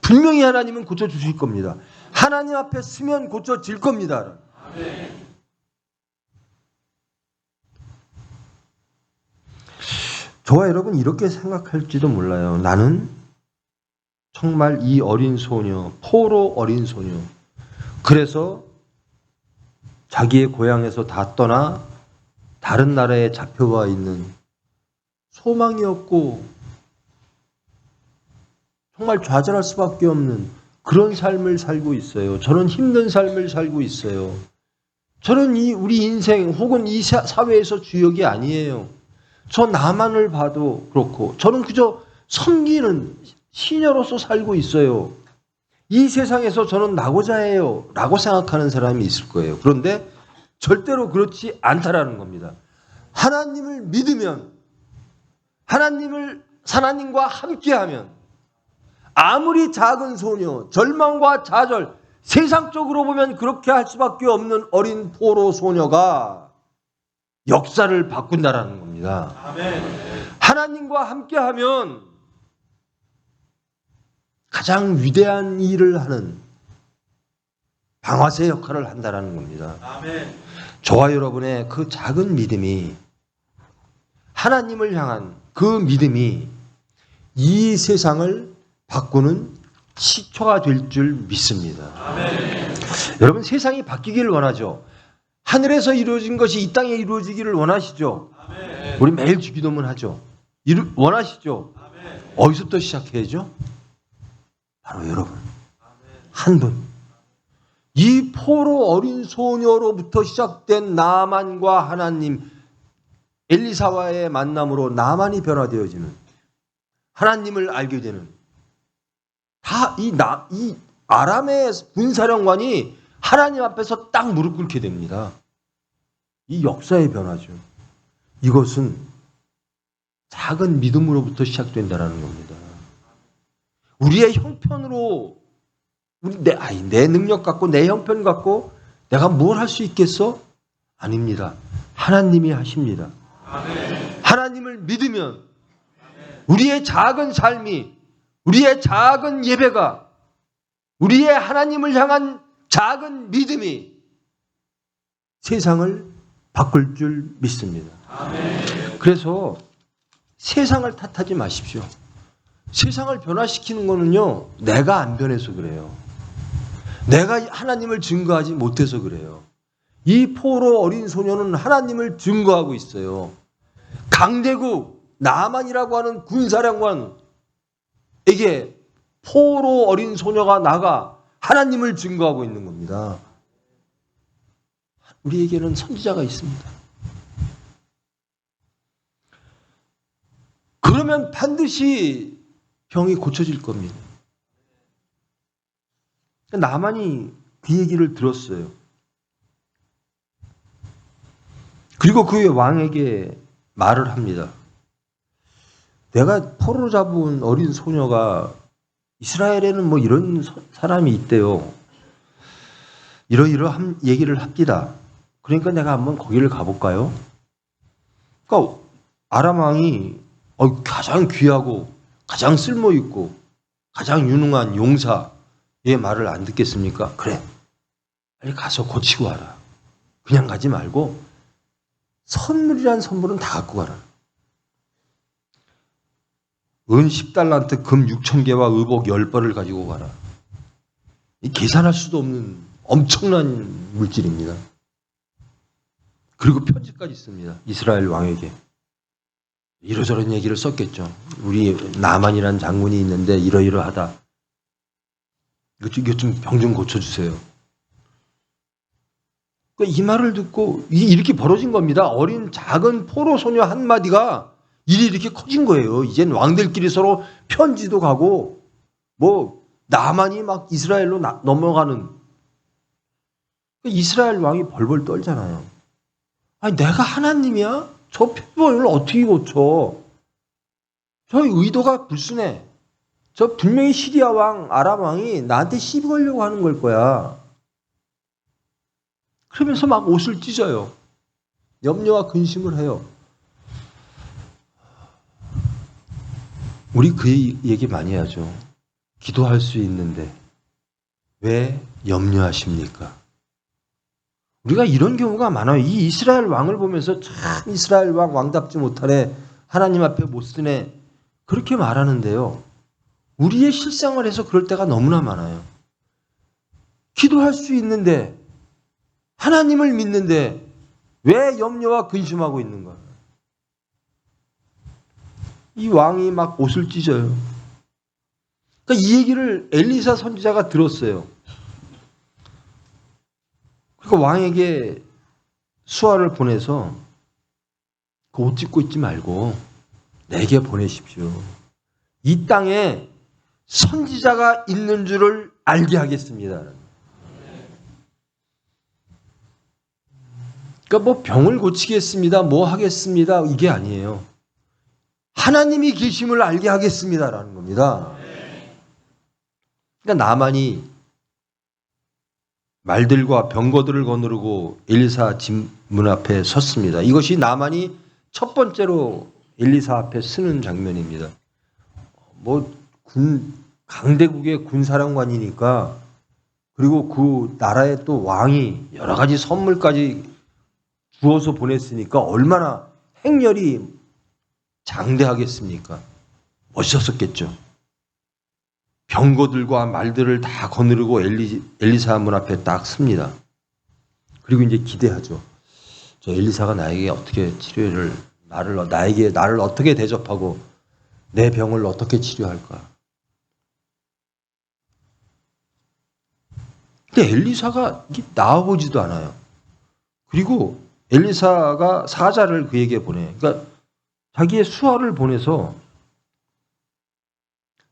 [SPEAKER 1] 분명히 하나님은 고쳐주실 겁니다. 하나님 앞에 서면 고쳐질 겁니다. 저와 여러분 이렇게 생각할지도 몰라요. 나는 정말 이 어린 소녀, 포로 어린 소녀, 그래서 자기의 고향에서 다 떠나 다른 나라에 잡혀와 있는 소망이 없고 정말 좌절할 수밖에 없는 그런 삶을 살고 있어요. 저는 힘든 삶을 살고 있어요. 저는 우리 인생 혹은 이 사회에서 주역이 아니에요. 저 나만을 봐도 그렇고 저는 그저 섬기는 시녀로서 살고 있어요. 이 세상에서 저는 나고자 해요 라고 생각하는 사람이 있을 거예요. 그런데 절대로 그렇지 않다라는 겁니다. 하나님을 믿으면, 하나님과 함께하면 아무리 작은 소녀, 절망과 좌절, 세상적으로 보면 그렇게 할 수밖에 없는 어린 포로 소녀가 역사를 바꾼다라는 겁니다. 아멘. 하나님과 함께하면 가장 위대한 일을 하는 방아쇠 역할을 한다라는 겁니다. 아멘. 저와 여러분의 그 작은 믿음이, 하나님을 향한 그 믿음이 이 세상을 바꾸는 시초가 될 줄 믿습니다. 아멘. 여러분, 세상이 바뀌기를 원하죠. 하늘에서 이루어진 것이 이 땅에 이루어지기를 원하시죠. 아멘. 우리 매일 주기도문 하죠. 원하시죠. 아멘. 어디서부터 시작해야죠? 바로 여러분. 한 분. 이 포로 어린 소녀로부터 시작된 나만과 하나님, 엘리사와의 만남으로 나만이 변화되어지는, 하나님을 알게 되는, 이 아람의 군사령관이 하나님 앞에서 딱 무릎 꿇게 됩니다. 이 역사의 변화죠. 이것은 작은 믿음으로부터 시작된다는 겁니다. 우리의 형편으로 내 능력 갖고 내 형편 갖고 내가 뭘 할 수 있겠어? 아닙니다. 하나님이 하십니다. 아멘. 하나님을 믿으면 우리의 작은 삶이, 우리의 작은 예배가, 우리의 하나님을 향한 작은 믿음이 세상을 바꿀 줄 믿습니다. 아멘. 그래서 세상을 탓하지 마십시오. 세상을 변화시키는 거는요, 내가 안 변해서 그래요. 내가 하나님을 증거하지 못해서 그래요. 이 포로 어린 소녀는 하나님을 증거하고 있어요. 강대국 나만이라고 하는 군사령관에게 포로 어린 소녀가 나가 하나님을 증거하고 있는 겁니다. 우리에게는 선지자가 있습니다. 그러면 반드시 병이 고쳐질 겁니다. 나만이 그 얘기를 들었어요. 그리고 그 왕에게 말을 합니다. 내가 포로로 잡은 어린 소녀가 이스라엘에는 뭐 이런 사람이 있대요. 이러이러한 얘기를 합니다. 그러니까 내가 한번 거기를 가볼까요? 그러니까 아람 왕이 가장 귀하고 가장 쓸모있고 가장 유능한 용사의 말을 안 듣겠습니까? 그래, 빨리 가서 고치고 와라. 그냥 가지 말고 선물이란 선물은 다 갖고 가라. 은 10달란트, 금 6,000개와 의복 10벌을 가지고 가라. 계산할 수도 없는 엄청난 물질입니다. 그리고 편지까지 씁니다. 이스라엘 왕에게. 이러저런 얘기를 썼겠죠. 우리 나만이라는 장군이 있는데 이러이러하다. 이것 좀 병 좀 고쳐주세요. 이 말을 듣고 이렇게 벌어진 겁니다. 어린 작은 포로 소녀 한마디가 일이 이렇게 커진 거예요. 이젠 왕들끼리 서로 편지도 가고 뭐 나만이 막 이스라엘로 넘어가는. 이스라엘 왕이 벌벌 떨잖아요. 아니 내가 하나님이야? 저 표본을 어떻게 고쳐? 저 의도가 불순해. 저 분명히 시리아 왕, 아람 왕이 나한테 시비 걸려고 하는 걸 거야. 그러면서 막 옷을 찢어요. 염려와 근심을 해요. 우리 그 얘기 많이 하죠. 기도할 수 있는데 왜 염려하십니까? 우리가 이런 경우가 많아요. 이 이스라엘 왕을 보면서 참 이스라엘 왕 왕답지 못하네. 하나님 앞에 못 쓰네. 그렇게 말하는데요. 우리의 실생활에서 그럴 때가 너무나 많아요. 기도할 수 있는데 하나님을 믿는데 왜 염려와 근심하고 있는가? 이 왕이 막 옷을 찢어요. 그러니까 이 얘기를 엘리사 선지자가 들었어요. 그러니까 왕에게 수하를 보내서 그 옷 찢고 있지 말고 내게 보내십시오. 이 땅에 선지자가 있는 줄을 알게 하겠습니다. 그러니까 뭐 병을 고치겠습니다. 뭐 하겠습니다. 이게 아니에요. 하나님이 계심을 알게 하겠습니다라는 겁니다. 그러니까 나만이 말들과 병거들을 거느리고 엘리사 집 문 앞에 섰습니다. 이것이 나만이 첫 번째로 엘리사 앞에 서는 장면입니다. 뭐 강대국의 군사령관이니까 그리고 그 나라의 또 왕이 여러 가지 선물까지 주어서 보냈으니까 얼마나 행렬이 장대하겠습니까? 멋있었겠죠. 병거들과 말들을 다 거느리고 엘리사 문 앞에 딱 섭니다. 그리고 이제 기대하죠. 저 엘리사가 나에게 어떻게 치료를 나를 어떻게 대접하고 내 병을 어떻게 치료할까? 근데 엘리사가 나와보지도 않아요. 그리고 엘리사가 사자를 그에게 보내. 그러니까 자기의 수하를 보내서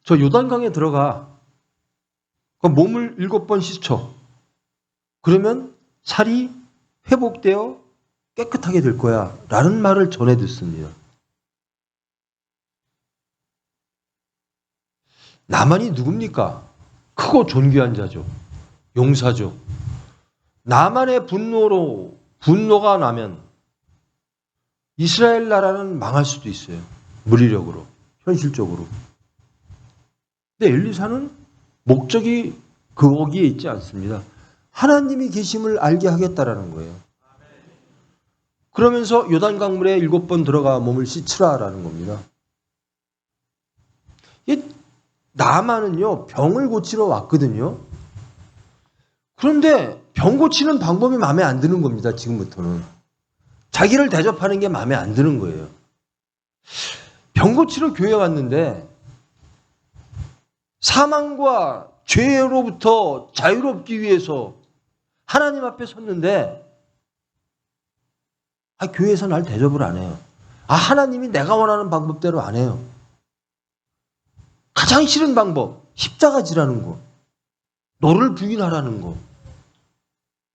[SPEAKER 1] 저 요단강에 들어가. 몸을 7번 씻어. 그러면 살이 회복되어 깨끗하게 될 거야. 라는 말을 전해 듣습니다. 나만이 누굽니까? 크고 존귀한 자죠. 용사죠. 나만의 분노가 나면 이스라엘 나라는 망할 수도 있어요. 물리력으로, 현실적으로. 근데 엘리사는 목적이 거기에 있지 않습니다. 하나님이 계심을 알게 하겠다라는 거예요. 그러면서 요단강물에 7번 들어가 몸을 씻으라라는 겁니다. 나만은요, 병을 고치러 왔거든요. 그런데 병 고치는 방법이 마음에 안 드는 겁니다. 지금부터는. 자기를 대접하는 게 마음에 안 드는 거예요. 병 고치러 교회 왔는데 사망과 죄로부터 자유롭기 위해서 하나님 앞에 섰는데 교회에서 날 대접을 안 해요. 하나님이 내가 원하는 방법대로 안 해요. 가장 싫은 방법, 십자가지라는 거. 너를 부인하라는 거.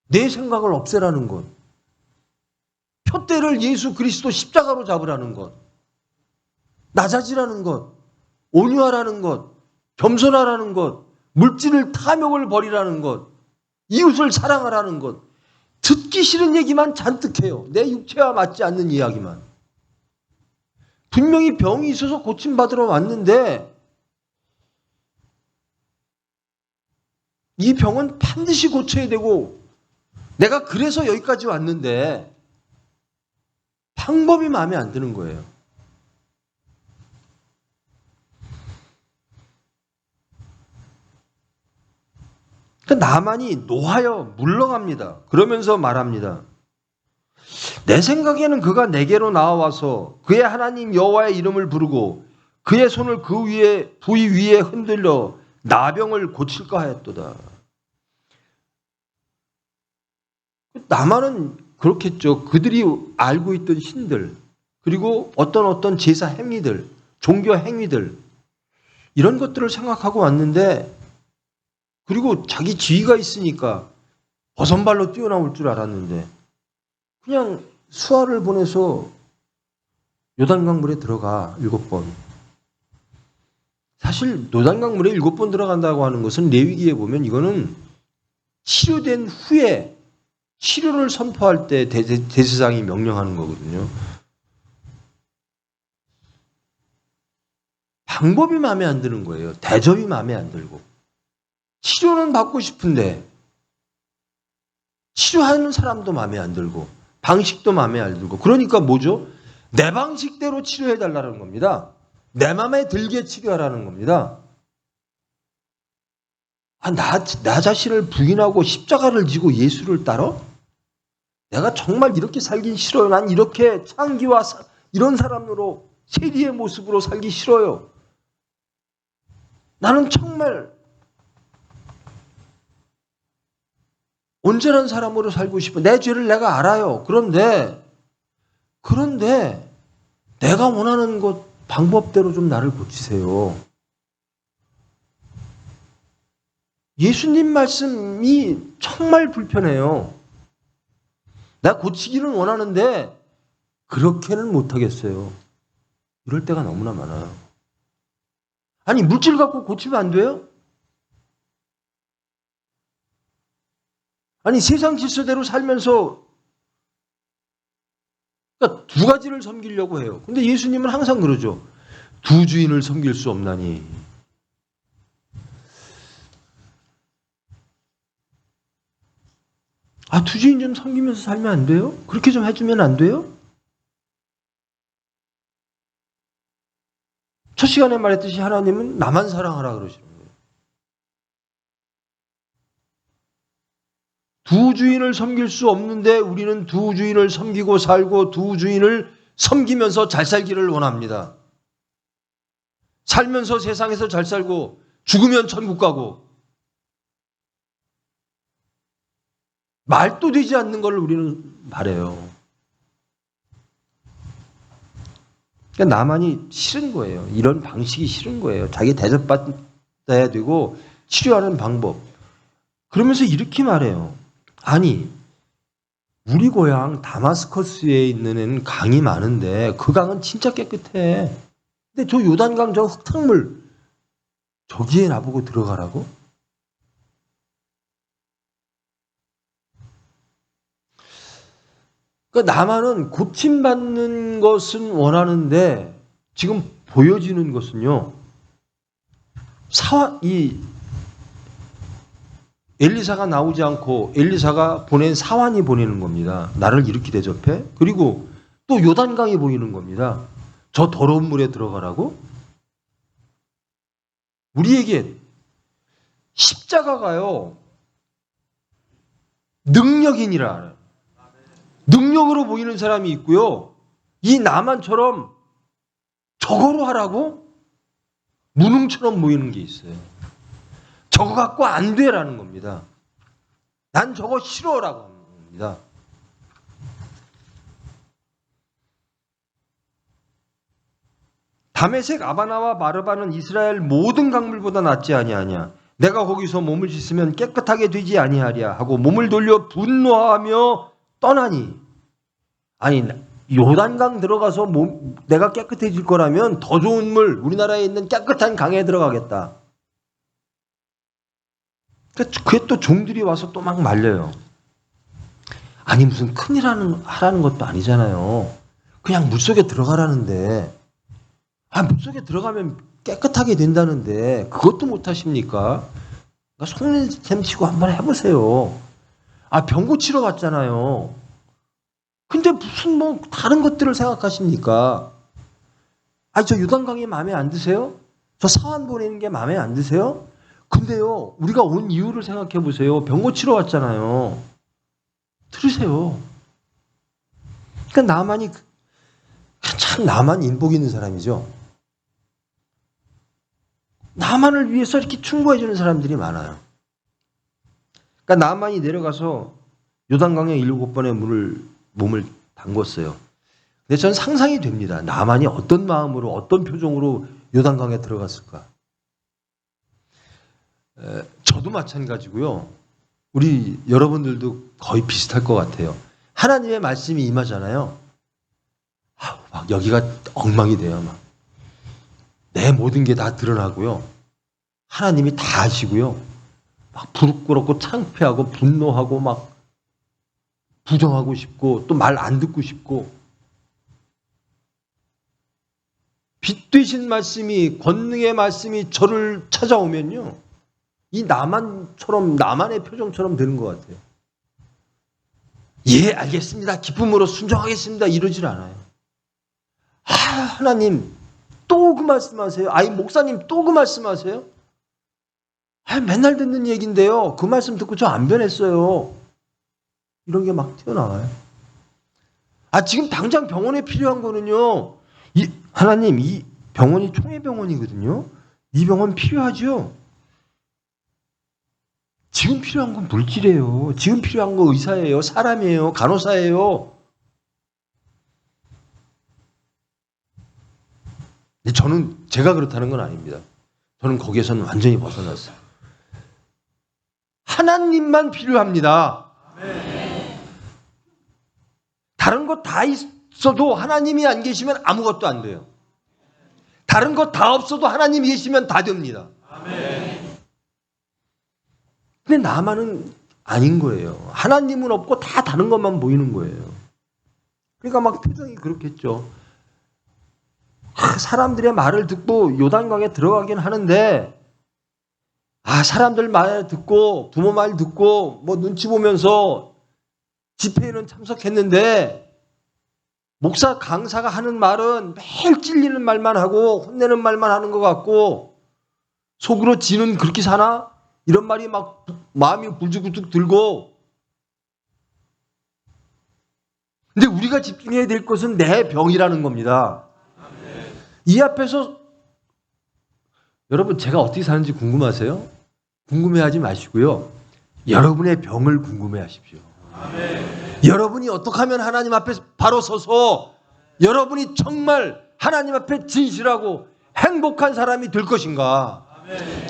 [SPEAKER 1] 내 생각을 없애라는 것. 표대를 예수 그리스도 십자가로 잡으라는 것. 낮아지라는 것. 온유하라는 것. 겸손하라는 것. 물질을 탐욕을 버리라는 것. 이웃을 사랑하라는 것. 듣기 싫은 얘기만 잔뜩 해요. 내 육체와 맞지 않는 이야기만. 분명히 병이 있어서 고침받으러 왔는데 이 병은 반드시 고쳐야 되고 내가 그래서 여기까지 왔는데 방법이 마음에 안 드는 거예요. 그러니까 나만이 노하여 물러갑니다. 그러면서 말합니다. 내 생각에는 그가 내게로 나와서 그의 하나님 여호와의 이름을 부르고 그의 손을 그 위에 부위 위에 흔들려 나병을 고칠까 하였도다. 나만은 그렇겠죠. 그들이 알고 있던 신들 그리고 어떤 제사 행위들, 종교 행위들 이런 것들을 생각하고 왔는데 그리고 자기 지위가 있으니까 버선발로 뛰어나올 줄 알았는데 그냥 수하를 보내서 요단강물에 들어가 7번. 사실 요단강물에 7번 들어간다고 하는 것은 레위기에 보면 이거는 치료된 후에 치료를 선포할 때 대제사장이 명령하는 거거든요. 방법이 마음에 안 드는 거예요. 대접이 마음에 안 들고. 치료는 받고 싶은데 치료하는 사람도 마음에 안 들고 방식도 마음에 안 들고 그러니까 뭐죠? 내 방식대로 치료해달라는 겁니다. 내 마음에 들게 치료하라는 겁니다. 나 자신을 부인하고 십자가를 지고 예수를 따라? 내가 정말 이렇게 살긴 싫어요. 난 이렇게 창기와 이런 사람으로 세리의 모습으로 살기 싫어요. 나는 정말 온전한 사람으로 살고 싶어. 내 죄를 내가 알아요. 그런데 내가 원하는 것 방법대로 좀 나를 고치세요. 예수님 말씀이 정말 불편해요. 나 고치기는 원하는데 그렇게는 못하겠어요. 이럴 때가 너무나 많아요. 아니 물질 갖고 고치면 안 돼요? 아니 세상 질서대로 살면서 그러니까 두 가지를 섬기려고 해요. 근데 예수님은 항상 그러죠. 두 주인을 섬길 수 없나니. 두 주인 좀 섬기면서 살면 안 돼요? 그렇게 좀 해주면 안 돼요? 첫 시간에 말했듯이 하나님은 나만 사랑하라 그러시는 거예요. 두 주인을 섬길 수 없는데 우리는 두 주인을 섬기고 살고 두 주인을 섬기면서 잘 살기를 원합니다. 살면서 세상에서 잘 살고 죽으면 천국 가고 말도 되지 않는 걸 우리는 바래요. 그러니까 나만이 싫은 거예요. 이런 방식이 싫은 거예요. 자기 대접받아야 되고 치료하는 방법. 그러면서 이렇게 말해요. 아니, 우리 고향 다마스커스에 있는 애는 강이 많은데 그 강은 진짜 깨끗해. 근데 저 요단강 저 흙탕물 저기에 나보고 들어가라고? 그러니까 나만은 고침받는 것은 원하는데 지금 보여지는 것은요. 이 엘리사가 나오지 않고 엘리사가 보낸 사환이 보내는 겁니다. 나를 이렇게 대접해? 그리고 또 요단강이 보이는 겁니다. 저 더러운 물에 들어가라고? 우리에게 십자가가요. 능력이니라. 능력으로 보이는 사람이 있고요. 이 나만처럼 저거로 하라고? 무능처럼 보이는 게 있어요. 저거 갖고 안 돼라는 겁니다. 난 저거 싫어라고 하는 겁니다. 다메섹 아바나와 마르바는 이스라엘 모든 강물보다 낫지 아니하냐. 내가 거기서 몸을 씻으면 깨끗하게 되지 아니하랴 하고 몸을 돌려 분노하며 떠나니. 아니 요단강 들어가서 내가 깨끗해질 거라면 더 좋은 물 우리나라에 있는 깨끗한 강에 들어가겠다. 그게 또 종들이 와서 또 막 말려요. 아니 무슨 큰일 하라는 것도 아니잖아요. 그냥 물속에 들어가라는데 물속에 들어가면 깨끗하게 된다는데 그것도 못하십니까? 그러니까 속냄 치고 한번 해보세요. 병 고치러 왔잖아요. 근데 무슨 뭐 다른 것들을 생각하십니까? 저 요단강이 마음에 안 드세요? 저 사환 보내는 게 마음에 안 드세요? 근데요, 우리가 온 이유를 생각해 보세요. 병 고치러 왔잖아요. 들으세요. 그러니까 나만 인복 있는 사람이죠. 나만을 위해서 이렇게 충고해 주는 사람들이 많아요. 그러니까 나만이 내려가서 요단강에 7번의 몸을 담궜어요. 근데 전 상상이 됩니다. 나만이 어떤 마음으로 어떤 표정으로 요단강에 들어갔을까? 저도 마찬가지고요. 우리 여러분들도 거의 비슷할 것 같아요. 하나님의 말씀이 임하잖아요. 막 여기가 엉망이 돼요. 막. 내 모든 게 다 드러나고요. 하나님이 다 아시고요. 막 부끄럽고 창피하고 분노하고 막 부정하고 싶고 또 말 안 듣고 싶고 빛 되신 말씀이 권능의 말씀이 저를 찾아오면요. 이 나만의 표정처럼 되는 것 같아요. 예, 알겠습니다. 기쁨으로 순종하겠습니다. 이러질 않아요. 하나님 또 그 말씀하세요. 목사님 또 그 말씀하세요. 맨날 듣는 얘기인데요. 그 말씀 듣고 저 안 변했어요. 이런 게 막 튀어나와요. 지금 당장 병원에 필요한 거는요. 하나님 이 병원이 총회병원이거든요. 이 병원 필요하죠. 지금 필요한 건 물질이에요. 지금 필요한 건 의사예요. 사람이에요. 간호사예요. 근데 제가 그렇다는 건 아닙니다. 저는 거기에서는 완전히 벗어났어요. 하나님만 필요합니다. 다른 거 다 있어도 하나님이 안 계시면 아무것도 안 돼요. 다른 거 다 없어도 하나님이 계시면 다 됩니다. 근데 나만은 아닌 거예요. 하나님은 없고 다 다른 것만 보이는 거예요. 그러니까 막 표정이 그렇겠죠. 사람들의 말을 듣고 요단강에 들어가긴 하는데 사람들 말 듣고 부모 말 듣고 뭐 눈치 보면서 집회에는 참석했는데 목사 강사가 하는 말은 매일 찔리는 말만 하고 혼내는 말만 하는 것 같고 속으로 지는 그렇게 사나? 이런 말이 막 마음이 굴죽굴죽 들고 근데 우리가 집중해야 될 것은 내 병이라는 겁니다. 이 앞에서 여러분 제가 어떻게 사는지 궁금하세요? 궁금해하지 마시고요. 여러분의 병을 궁금해하십시오. 여러분이 어떻게 하면 하나님 앞에 바로 서서 여러분이 정말 하나님 앞에 진실하고 행복한 사람이 될 것인가?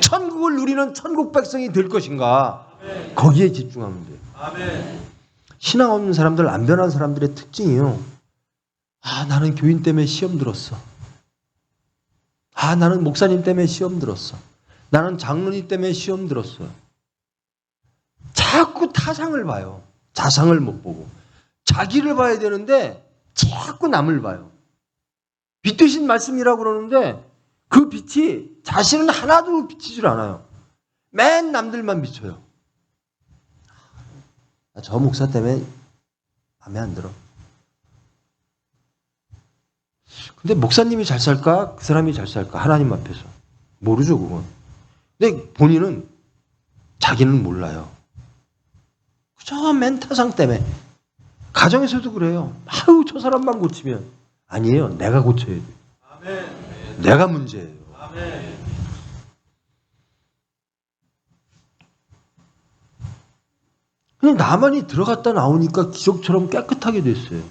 [SPEAKER 1] 천국을 누리는 천국 백성이 될 것인가? 거기에 집중하면 돼요. 신앙 없는 사람들, 안 변한 사람들의 특징이요. 나는 교인 때문에 시험 들었어. 나는 목사님 때문에 시험 들었어. 나는 장로님 때문에 시험 들었어요. 자꾸 타상을 봐요. 자상을 못 보고. 자기를 봐야 되는데 자꾸 남을 봐요. 빛 되신 말씀이라고 그러는데 그 빛이 자신은 하나도 비치질 않아요. 맨 남들만 비춰요. 저 목사 때문에 마음에 안 들어. 근데 목사님이 잘 살까? 그 사람이 잘 살까? 하나님 앞에서. 모르죠, 그건. 근데 본인은 자기는 몰라요. 그저 맨 타상 때문에. 가정에서도 그래요. 저 사람만 고치면. 아니에요. 내가 고쳐야 돼요. 내가 문제예요. 그냥 나만이 들어갔다 나오니까 기적처럼 깨끗하게 됐어요.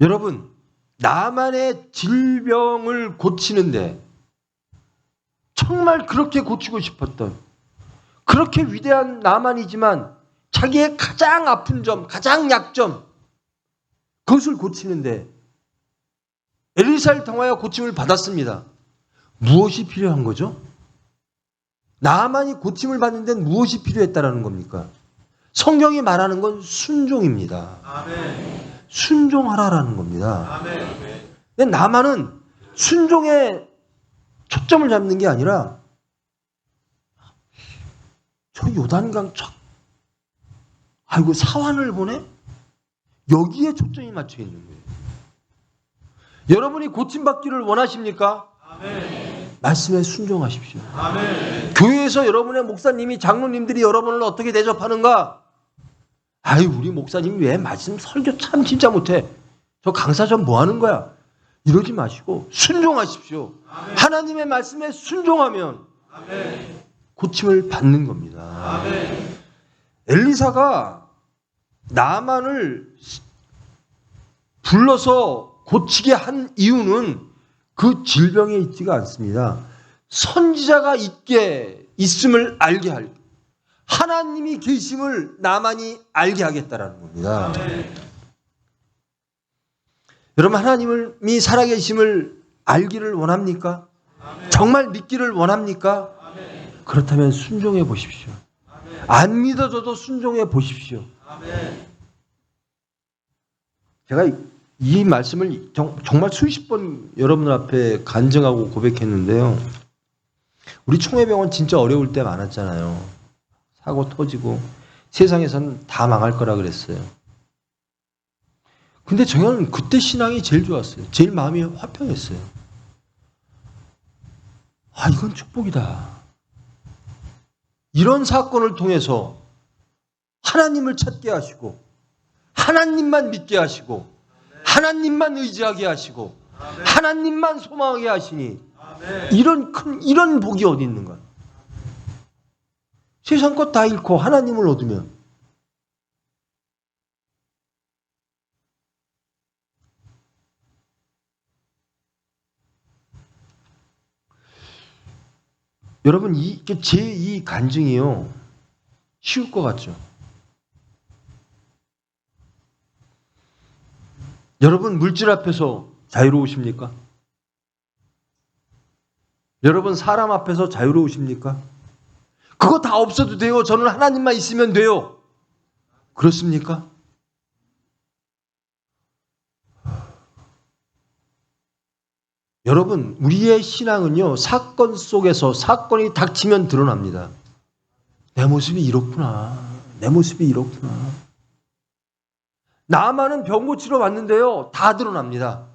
[SPEAKER 1] 여러분, 나만의 질병을 고치는데 정말 그렇게 고치고 싶었던 그렇게 위대한 나만이지만 자기의 가장 아픈 점, 가장 약점 그것을 고치는데 엘리사를 통하여 고침을 받았습니다. 무엇이 필요한 거죠? 나만이 고침을 받는 데는 무엇이 필요했다라는 겁니까? 성경이 말하는 건 순종입니다. 순종하라라는 겁니다. 근데 나만은 순종에 초점을 잡는 게 아니라 저 요단강 사환을 보내? 여기에 초점이 맞춰 있는 거예요. 여러분이 고침받기를 원하십니까? 말씀에 순종하십시오. 교회에서 여러분의 목사님이 장로님들이 여러분을 어떻게 대접하는가? 우리 목사님이 왜 말씀 설교 참 진짜 못해. 저 강사 좀 뭐 하는 거야? 이러지 마시고 순종하십시오. 하나님의 말씀에 순종하면 고침을 받는 겁니다. 엘리사가 나만을 불러서 고치게 한 이유는 그 질병에 있지가 않습니다. 선지자가 있음을 알게 할 하나님이 계심을 나만이 알게 하겠다라는 겁니다. 여러분, 하나님이 살아계심을 알기를 원합니까? 정말 믿기를 원합니까? 그렇다면 순종해 보십시오. 안 믿어져도 순종해 보십시오. 제가 이 말씀을 정말 수십 번 여러분 앞에 간증하고 고백했는데요. 우리 총회병원 진짜 어려울 때 많았잖아요. 사고 터지고 세상에서는 다 망할 거라 그랬어요. 근데 저는 그때 신앙이 제일 좋았어요. 제일 마음이 화평했어요. 이건 축복이다. 이런 사건을 통해서 하나님을 찾게 하시고 하나님만 믿게 하시고 하나님만 의지하게 하시고 하나님만 소망하게 하시니 이런 복이 어디 있는가? 세상 것 다 잃고 하나님을 얻으면 여러분 제 이 간증이요 쉬울 것 같죠? 여러분 물질 앞에서 자유로우십니까? 여러분 사람 앞에서 자유로우십니까? 그거 다 없어도 돼요. 저는 하나님만 있으면 돼요. 그렇습니까? 여러분 우리의 신앙은요 사건 속에서 사건이 닥치면 드러납니다. 내 모습이 이렇구나. 내 모습이 이렇구나. 나만은 병 고치러 왔는데요 다 드러납니다.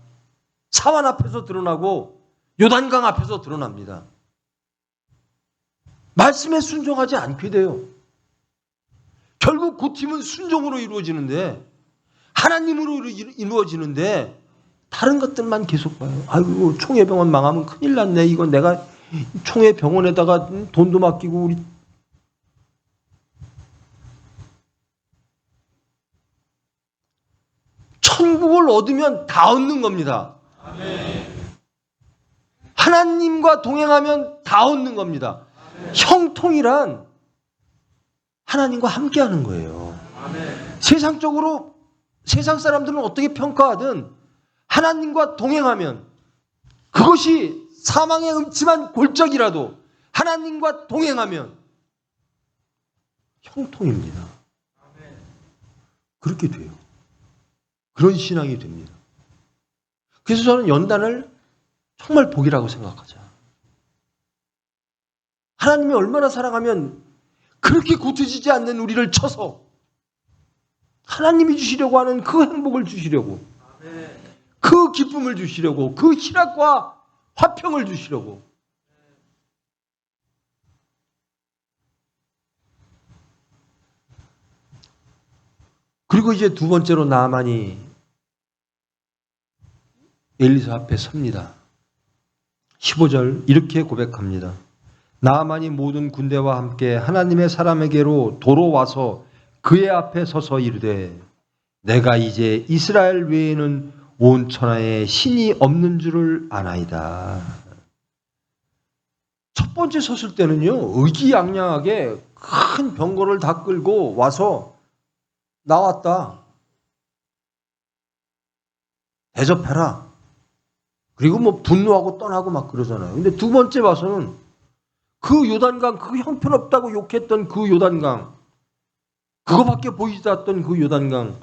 [SPEAKER 1] 사환 앞에서 드러나고 요단강 앞에서 드러납니다. 말씀에 순종하지 않게 돼요. 결국 고침은 순종으로 이루어지는데 하나님으로 이루어지는데 다른 것들만 계속 봐요. 총회병원 망하면 큰일 났네. 이건 내가 총회 병원에다가 돈도 맡기고 우리 천국을 얻으면 다 얻는 겁니다. 하나님과 동행하면 다 얻는 겁니다. 형통이란 하나님과 함께하는 거예요. 세상적으로 세상 사람들은 어떻게 평가하든 하나님과 동행하면 그것이 사망의 음침한 골짜기라도 하나님과 동행하면 형통입니다. 그렇게 돼요. 그런 신앙이 됩니다. 그래서 저는 연단을 정말 복이라고 생각하자. 하나님이 얼마나 사랑하면 그렇게 고쳐지지 않는 우리를 쳐서 하나님이 주시려고 하는 그 행복을 주시려고, 그 기쁨을 주시려고, 그 희락과 화평을 주시려고. 그리고 이제 두 번째로 나아만이 엘리사 앞에 섭니다. 15절 이렇게 고백합니다. 나아만이 모든 군대와 함께 하나님의 사람에게로 도로 와서 그의 앞에 서서 이르되 내가 이제 이스라엘 외에는 온 천하에 신이 없는 줄을 아나이다. 첫 번째 섰을 때는요, 의기양양하게 큰 병거를 다 끌고 와서 나왔다. 대접해라. 그리고 뭐 분노하고 떠나고 막 그러잖아요. 근데 두 번째 와서는 그 요단강, 그 형편없다고 욕했던 그 요단강, 그거밖에 보이지 않았던 그 요단강,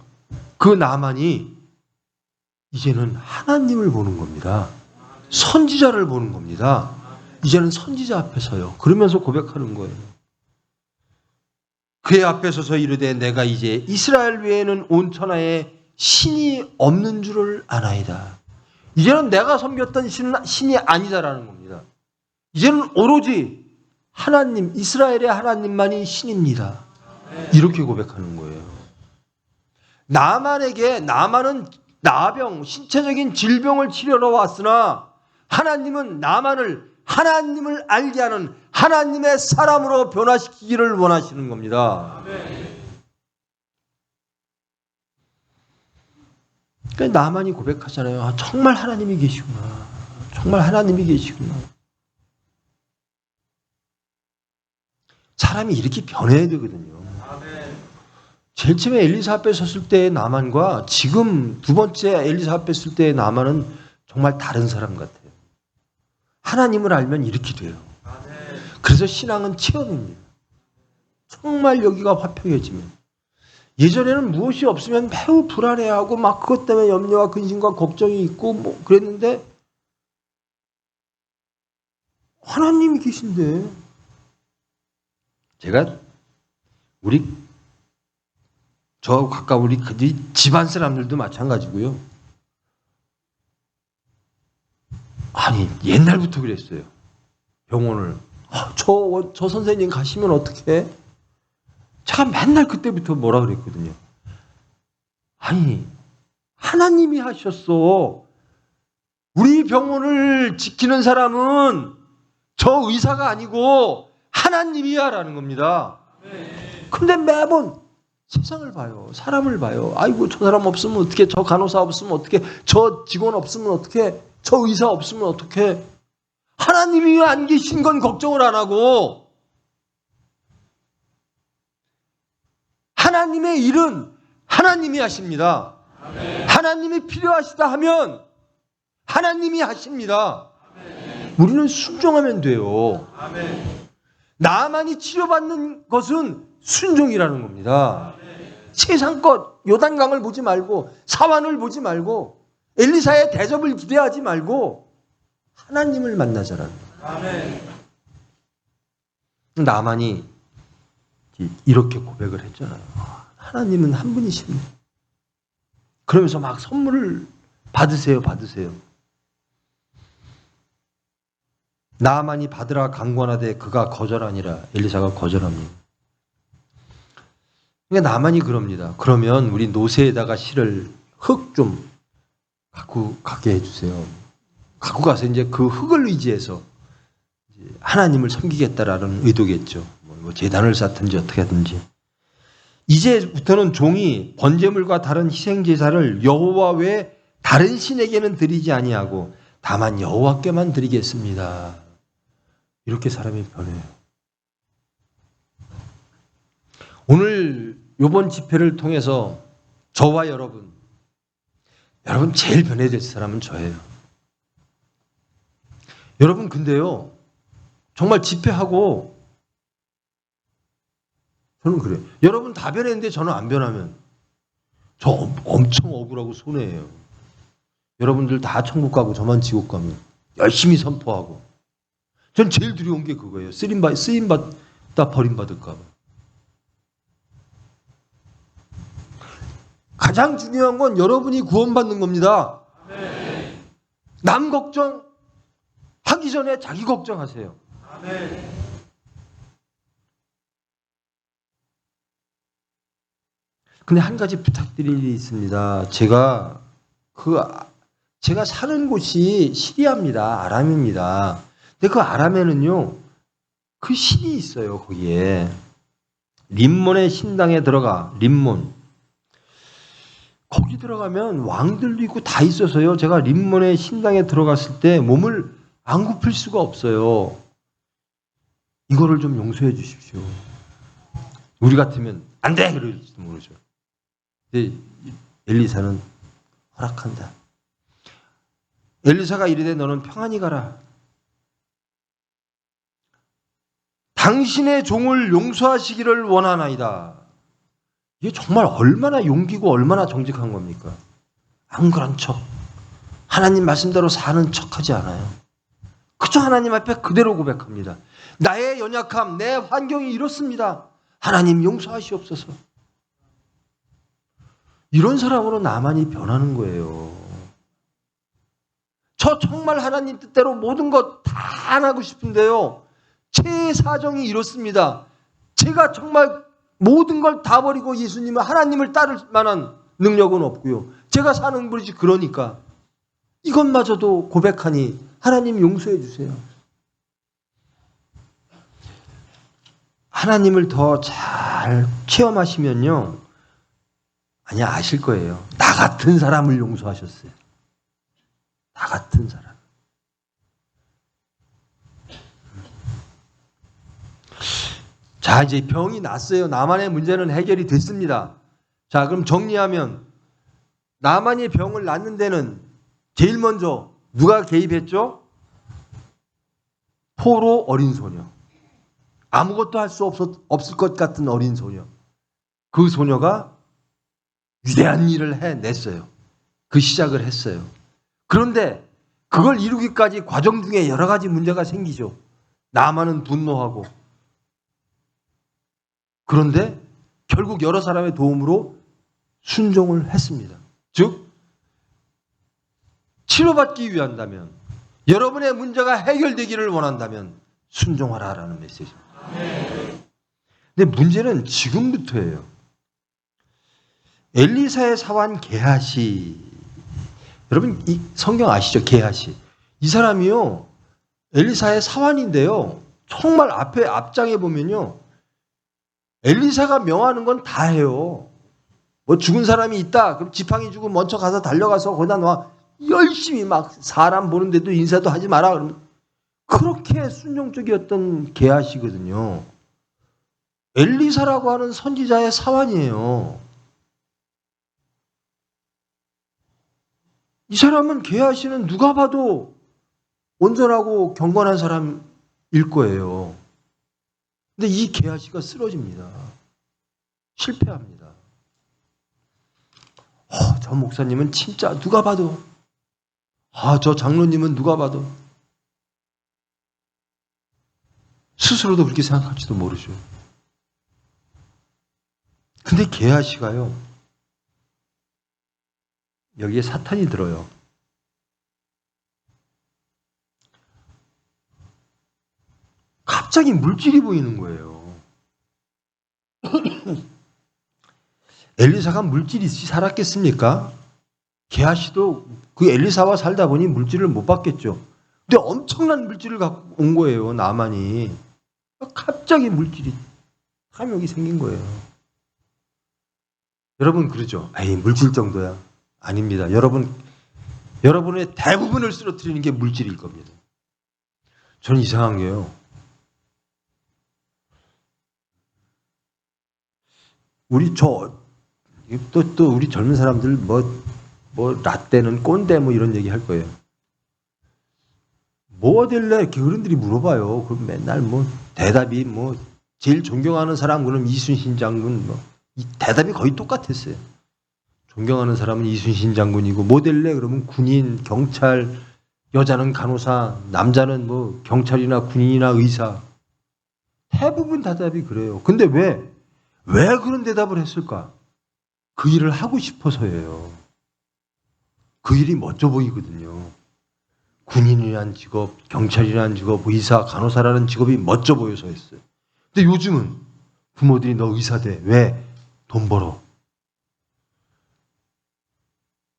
[SPEAKER 1] 그 나만이 이제는 하나님을 보는 겁니다. 선지자를 보는 겁니다. 이제는 선지자 앞에 서요. 그러면서 고백하는 거예요. 그의 앞에 서서 이르되 내가 이제 이스라엘 외에는 온 천하에 신이 없는 줄을 아나이다. 이제는 내가 섬겼던 신이 아니다라는 겁니다. 이제는 오로지 하나님, 이스라엘의 하나님만이 신입니다. 이렇게 고백하는 거예요. 나만은 나병, 신체적인 질병을 치료하러 왔으나 하나님은 하나님을 알게 하는 하나님의 사람으로 변화시키기를 원하시는 겁니다. 그러니까 나만이 고백하잖아요. 아, 정말 하나님이 계시구나. 정말 하나님이 계시구나. 사람이 이렇게 변해야 되거든요. 제일 처음에 엘리사 앞에 섰을 때의 나만과 지금 두 번째 엘리사 앞에 섰을 때의 나만은 정말 다른 사람 같아요. 하나님을 알면 이렇게 돼요. 그래서 신앙은 체험입니다. 정말 여기가 화평해지면. 예전에는 무엇이 없으면 매우 불안해하고 막 그것 때문에 염려와 근심과 걱정이 있고 뭐 그랬는데 하나님이 계신데 제가 저하고 가까운 우리 집안 사람들도 마찬가지고요. 아니 옛날부터 그랬어요. 병원을 저 선생님 가시면 어떡해? 제가 맨날 그때부터 뭐라 그랬거든요. 아니 하나님이 하셨어. 우리 병원을 지키는 사람은 저 의사가 아니고 하나님이야 라는 겁니다. 근데 매번 세상을 봐요. 사람을 봐요. 아이고 저 사람 없으면 어떡해. 저 간호사 없으면 어떡해. 저 직원 없으면 어떡해. 저 의사 없으면 어떡해. 하나님이 안 계신 건 걱정을 안 하고 하나님의 일은 하나님이 하십니다. 하나님이 필요하시다 하면 하나님이 하십니다. 우리는 순종하면 돼요. 나만이 치료받는 것은 순종이라는 겁니다. 세상 것, 요단강을 보지 말고 사환을 보지 말고 엘리사의 대접을 기대하지 말고 하나님을 만나자라는 거예요. 나만이 이렇게 고백을 했잖아요. 하나님은 한 분이십니다. 그러면서 막 선물을 받으세요. 나만이 받으라 강권하되 그가 거절하니라. 엘리사가 거절합니다. 그러니까 나만이 그럽니다. 그러면 우리 노새에다가 실을 흙 좀 갖고 가게 해주세요. 갖고 가서 이제 그 흙을 의지해서 이제 하나님을 섬기겠다라는 의도겠죠. 뭐 제단을 쌓든지 어떻게 하든지. 이제부터는 종이 번제물과 다른 희생 제사를 여호와 외 다른 신에게는 드리지 아니하고 다만 여호와께만 드리겠습니다. 이렇게 사람이 변해요. 오늘 이번 집회를 통해서 저와 여러분 제일 변해야 될 사람은 저예요. 여러분 근데요, 정말 집회하고 저는 그래요. 여러분 다 변했는데 저는 안 변하면 저 엄청 억울하고 손해예요. 여러분들 다 천국 가고 저만 지옥 가면 열심히 선포하고. 전 제일 두려운 게 그거예요. 쓰임받다 버림받을까 봐. 가장 중요한 건 여러분이 구원받는 겁니다. 아멘. 남 걱정하기 전에 자기 걱정하세요. 아멘. 근데 한 가지 부탁드릴 일이 있습니다. 제가 사는 곳이 시리아입니다. 아람입니다. 근데 그 아람에는요, 그 신이 있어요. 거기에 림몬의 신당에 들어가. 림몬 거기 들어가면 왕들도 있고 다 있어서요. 제가 림몬의 신당에 들어갔을 때 몸을 안 굽힐 수가 없어요. 이거를 좀 용서해 주십시오. 우리 같으면 안 돼! 그럴지도 모르죠. 근데 엘리사는 허락한다. 엘리사가 이르되 너는 평안히 가라. 당신의 종을 용서하시기를 원하나이다. 이게 정말 얼마나 용기고 얼마나 정직한 겁니까? 안 그런 척, 하나님 말씀대로 사는 척하지 않아요. 그저 하나님 앞에 그대로 고백합니다. 나의 연약함, 내 환경이 이렇습니다. 하나님 용서하시옵소서. 이런 사람으로 나만이 변하는 거예요. 저 정말 하나님 뜻대로 모든 것 다 안 하고 싶은데요, 제 사정이 이렇습니다. 제가 정말 모든 걸 다 버리고 예수님을, 하나님을 따를 만한 능력은 없고요. 제가 사는 것이 그러니까 이것마저도 고백하니 하나님 용서해 주세요. 하나님을 더 잘 체험하시면요, 아니야, 아실 거예요. 나 같은 사람을 용서하셨어요. 나 같은 사람. 자, 이제 병이 났어요. 나만의 문제는 해결이 됐습니다. 자, 그럼 정리하면 나만이 병을 낳는 데는 제일 먼저 누가 개입했죠? 포로 어린 소녀. 아무것도 할 수 없을 것 같은 어린 소녀. 그 소녀가 위대한 일을 해냈어요. 그 시작을 했어요. 그런데 그걸 이루기까지 과정 중에 여러 가지 문제가 생기죠. 나만은 분노하고. 그런데 결국 여러 사람의 도움으로 순종을 했습니다. 즉, 치료받기 위한다면, 여러분의 문제가 해결되기를 원한다면 순종하라라는 메시지입니다. 근데 문제는 지금부터예요. 엘리사의 사환 게하시, 여러분 이 성경 아시죠? 게하시. 이 사람이요, 엘리사의 사환인데요, 정말 앞장에 보면요, 엘리사가 명하는 건 다 해요. 뭐 죽은 사람이 있다, 그럼 지팡이 주고 먼저 가서 달려가서 거기다 놔. 열심히 막 사람 보는데도 인사도 하지 마라. 그러면 그렇게 순종적이었던 게하시거든요. 엘리사라고 하는 선지자의 사환이에요. 이 사람은, 게하시는 누가 봐도 온전하고 경건한 사람일 거예요. 근데 이 게하시가 쓰러집니다. 실패합니다. 저 목사님은 진짜 누가 봐도, 저 장로님은 누가 봐도, 스스로도 그렇게 생각할지도 모르죠. 근데 게하시가요, 여기에 사탄이 들어요. 갑자기 물질이 보이는 거예요. 엘리사가 물질이 있이 살았겠습니까? 게하시도 그 엘리사와 살다 보니 물질을 못 받겠죠. 근데 엄청난 물질을 갖고 온 거예요, 나만이. 갑자기 물질이 탐욕이 생긴 거예요. 여러분 그러죠? 에이, 물질 정도야. 아닙니다. 여러분의 대부분을 쓰러뜨리는 게 물질일 겁니다. 저는 이상한 게요. 또 우리 젊은 사람들 라떼는 꼰대 이런 얘기 할 거예요. 뭐 될래? 이렇게 어른들이 물어봐요. 그럼 맨날 대답이 제일 존경하는 사람 그럼 이순신 장군 이 대답이 거의 똑같았어요. 존경하는 사람은 이순신 장군이고 뭐 될래? 그러면 군인, 경찰, 여자는 간호사, 남자는 경찰이나 군인이나 의사. 대부분 대답이 그래요. 근데 왜 그런 대답을 했을까? 그 일을 하고 싶어서예요. 그 일이 멋져 보이거든요. 군인이라는 직업, 경찰이라는 직업, 의사, 간호사라는 직업이 멋져 보여서 했어요. 근데 요즘은 부모들이 너 의사 돼. 왜? 돈 벌어.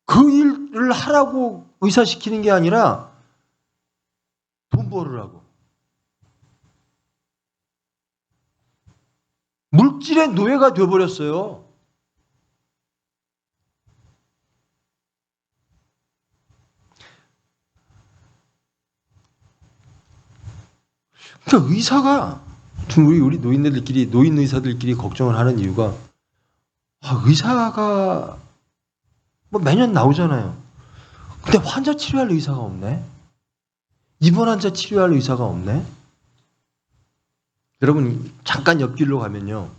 [SPEAKER 1] 그 일을 하라고 의사시키는 게 아니라 돈 벌으라고. 물질의 노예가 되어버렸어요. 그러니까 의사가 우리 노인 의사들끼리 걱정을 하는 이유가 의사가 매년 나오잖아요. 근데 환자 치료할 의사가 없네. 입원 환자 치료할 의사가 없네. 여러분 잠깐 옆길로 가면요.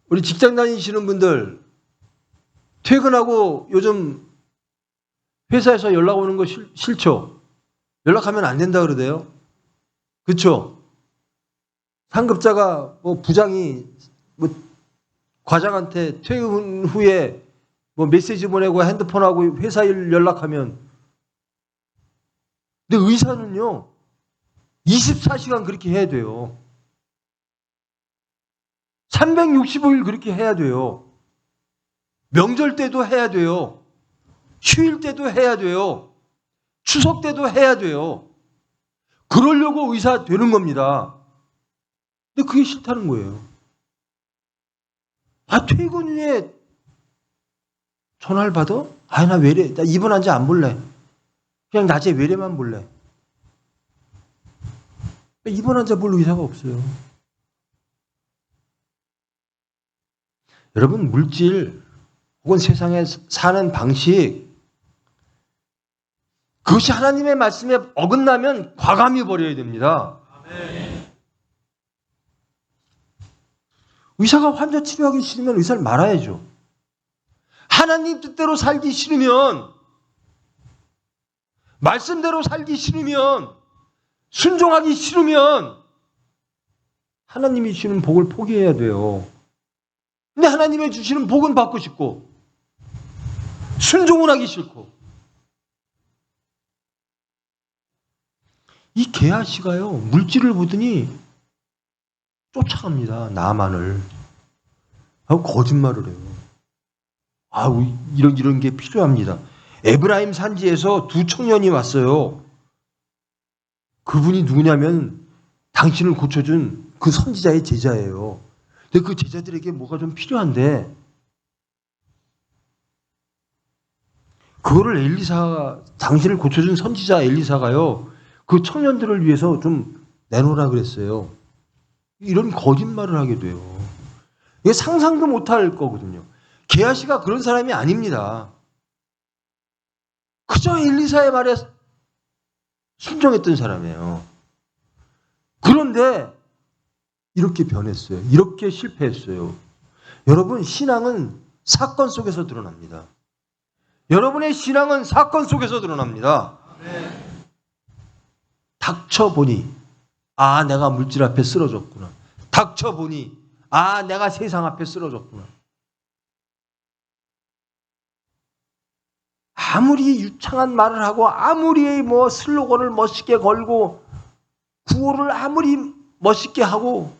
[SPEAKER 1] 우리 직장 다니시는 분들 퇴근하고 요즘 회사에서 연락 오는 거 싫죠? 연락하면 안 된다 그러대요. 그렇죠? 상급자가 부장이 과장한테 퇴근 후에 메시지 보내고 핸드폰하고 회사 일 연락하면 근데 의사는요 24시간 그렇게 해야 돼요. 365일 그렇게 해야 돼요. 명절 때도 해야 돼요. 휴일 때도 해야 돼요. 추석 때도 해야 돼요. 그러려고 의사 되는 겁니다. 근데 그게 싫다는 거예요. 퇴근 후에 전화를 받아? 나 외래, 나 입원 환자 안 볼래. 그냥 낮에 외래만 볼래. 입원 환자 볼 의사가 없어요. 여러분 물질 혹은 세상에 사는 방식 그것이 하나님의 말씀에 어긋나면 과감히 버려야 됩니다. 의사가 환자 치료하기 싫으면 의사를 말아야죠. 하나님 뜻대로 살기 싫으면 말씀대로 살기 싫으면 순종하기 싫으면 하나님이 주시는 복을 포기해야 돼요. 근데 하나님이 주시는 복은 받고 싶고 순종은 하기 싫고 이 게하시가요 물질을 보더니 쫓아갑니다. 나만을 하고 거짓말을 해요. 이런 게 필요합니다. 에브라임 산지에서 두 청년이 왔어요. 그분이 누구냐면 당신을 고쳐준 그 선지자의 제자예요. 근데 그 제자들에게 뭐가 좀 필요한데 그거를 당신을 고쳐준 선지자 엘리사가요. 그 청년들을 위해서 좀 내놓으라 그랬어요. 이런 거짓말을 하게 돼요. 이게 상상도 못할 거거든요. 게하시가 그런 사람이 아닙니다. 그저 엘리사의 말에 순종했던 사람이에요. 그런데 이렇게 변했어요. 이렇게 실패했어요. 여러분 신앙은 사건 속에서 드러납니다. 여러분의 신앙은 사건 속에서 드러납니다. 닥쳐보니 내가 물질 앞에 쓰러졌구나. 닥쳐보니 내가 세상 앞에 쓰러졌구나. 아무리 유창한 말을 하고 아무리 슬로건을 멋있게 걸고 구호를 아무리 멋있게 하고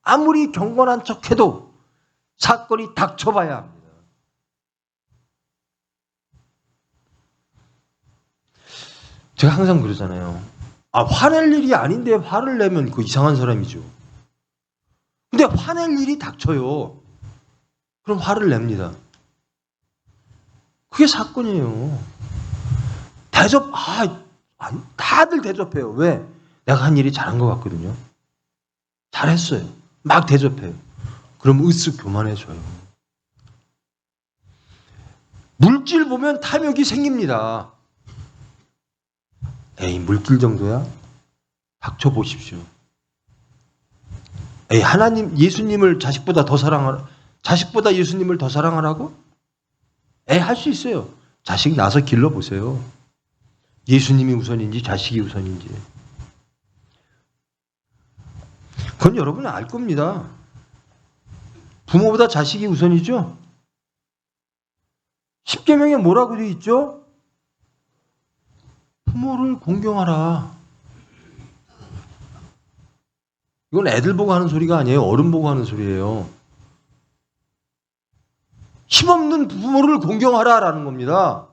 [SPEAKER 1] 아무리 경건한 척해도 사건이 닥쳐봐야 합니다. 제가 항상 그러잖아요. 화낼 일이 아닌데 화를 내면 그 이상한 사람이죠. 근데 화낼 일이 닥쳐요. 그럼 화를 냅니다. 그게 사건이에요. 다들 대접해요. 왜? 내가 한 일이 잘한 것 같거든요. 잘했어요. 막 대접해요. 그럼 으쓱 교만해져요. 물질 보면 탐욕이 생깁니다. 에이, 물질 정도야? 닥쳐보십시오. 에이, 예수님을 자식보다 예수님을 더 사랑하라고? 에이, 할 수 있어요. 자식 낳아서 길러보세요. 예수님이 우선인지 자식이 우선인지. 그건 여러분은 알 겁니다. 부모보다 자식이 우선이죠? 십계명에 뭐라고 되어 있죠? 부모를 공경하라. 이건 애들 보고 하는 소리가 아니에요. 어른 보고 하는 소리예요. 힘없는 부모를 공경하라라는 겁니다.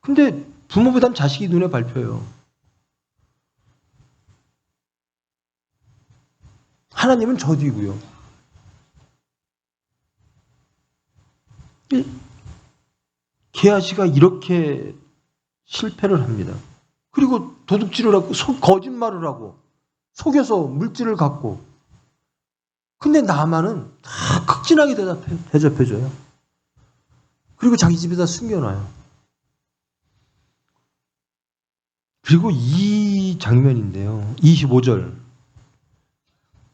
[SPEAKER 1] 근데 부모보단 자식이 눈에 밟혀요. 하나님은 저 뒤고요. 게하시가 이렇게 실패를 합니다. 그리고 도둑질을 하고 거짓말을 하고 속여서 물질을 갖고, 근데 나만은 다 극진하게 대접해줘요. 그리고 자기 집에다 숨겨놔요. 그리고 이 장면인데요. 25절.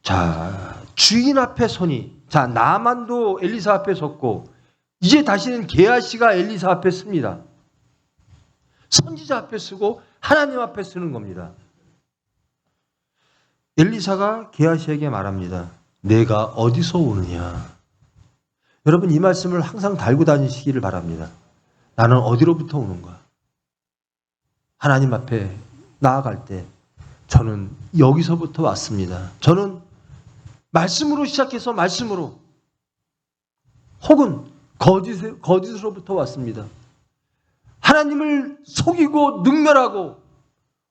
[SPEAKER 1] 자, 주인 앞에 서니, 자, 나만도 엘리사 앞에 섰고, 이제 다시는 게하시가 엘리사 앞에 씁니다. 선지자 앞에 쓰고 하나님 앞에 쓰는 겁니다. 엘리사가 게하시에게 말합니다. 내가 어디서 오느냐? 여러분, 이 말씀을 항상 달고 다니시기를 바랍니다. 나는 어디로부터 오는가? 하나님 앞에 나아갈 때 저는 여기서부터 왔습니다. 저는 말씀으로 시작해서 말씀으로, 혹은 거짓으로부터 왔습니다. 하나님을 속이고 능멸하고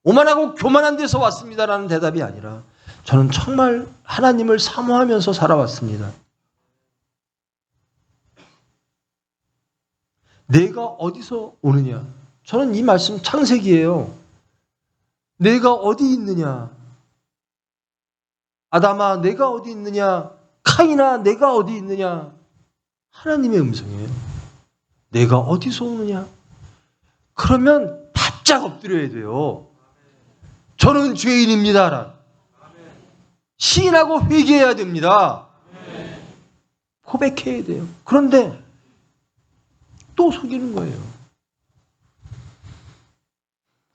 [SPEAKER 1] 오만하고 교만한 데서 왔습니다라는 대답이 아니라 저는 정말 하나님을 사모하면서 살아왔습니다. 내가 어디서 오느냐? 저는 이 말씀 창세기예요. 내가 어디 있느냐? 아담아, 내가 어디 있느냐? 카인아, 내가 어디 있느냐? 하나님의 음성이에요. 내가 어디서 오느냐? 그러면 바짝 엎드려야 돼요. 저는 죄인입니다. 시인하고 회개해야 됩니다. 고백해야 돼요. 그런데 또 속이는 거예요.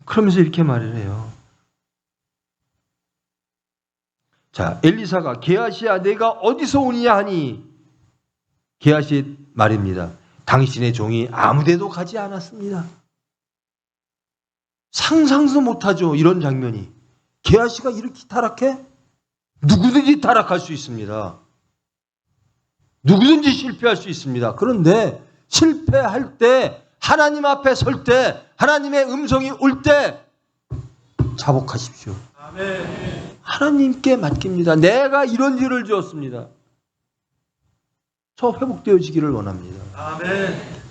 [SPEAKER 1] 그러면서 이렇게 말을 해요. 자, 엘리사가 게하시야 내가 어디서 오느냐 하니, 게하시 말입니다. 당신의 종이 아무데도 가지 않았습니다. 상상도 못하죠. 이런 장면이. 게하시가 이렇게 타락해? 누구든지 타락할 수 있습니다. 누구든지 실패할 수 있습니다. 그런데 실패할 때, 하나님 앞에 설 때, 하나님의 음성이 올 때 자복하십시오. 아멘. 하나님께 맡깁니다. 내가 이런 죄를 지었습니다. 저 회복되어지기를 원합니다. 아멘.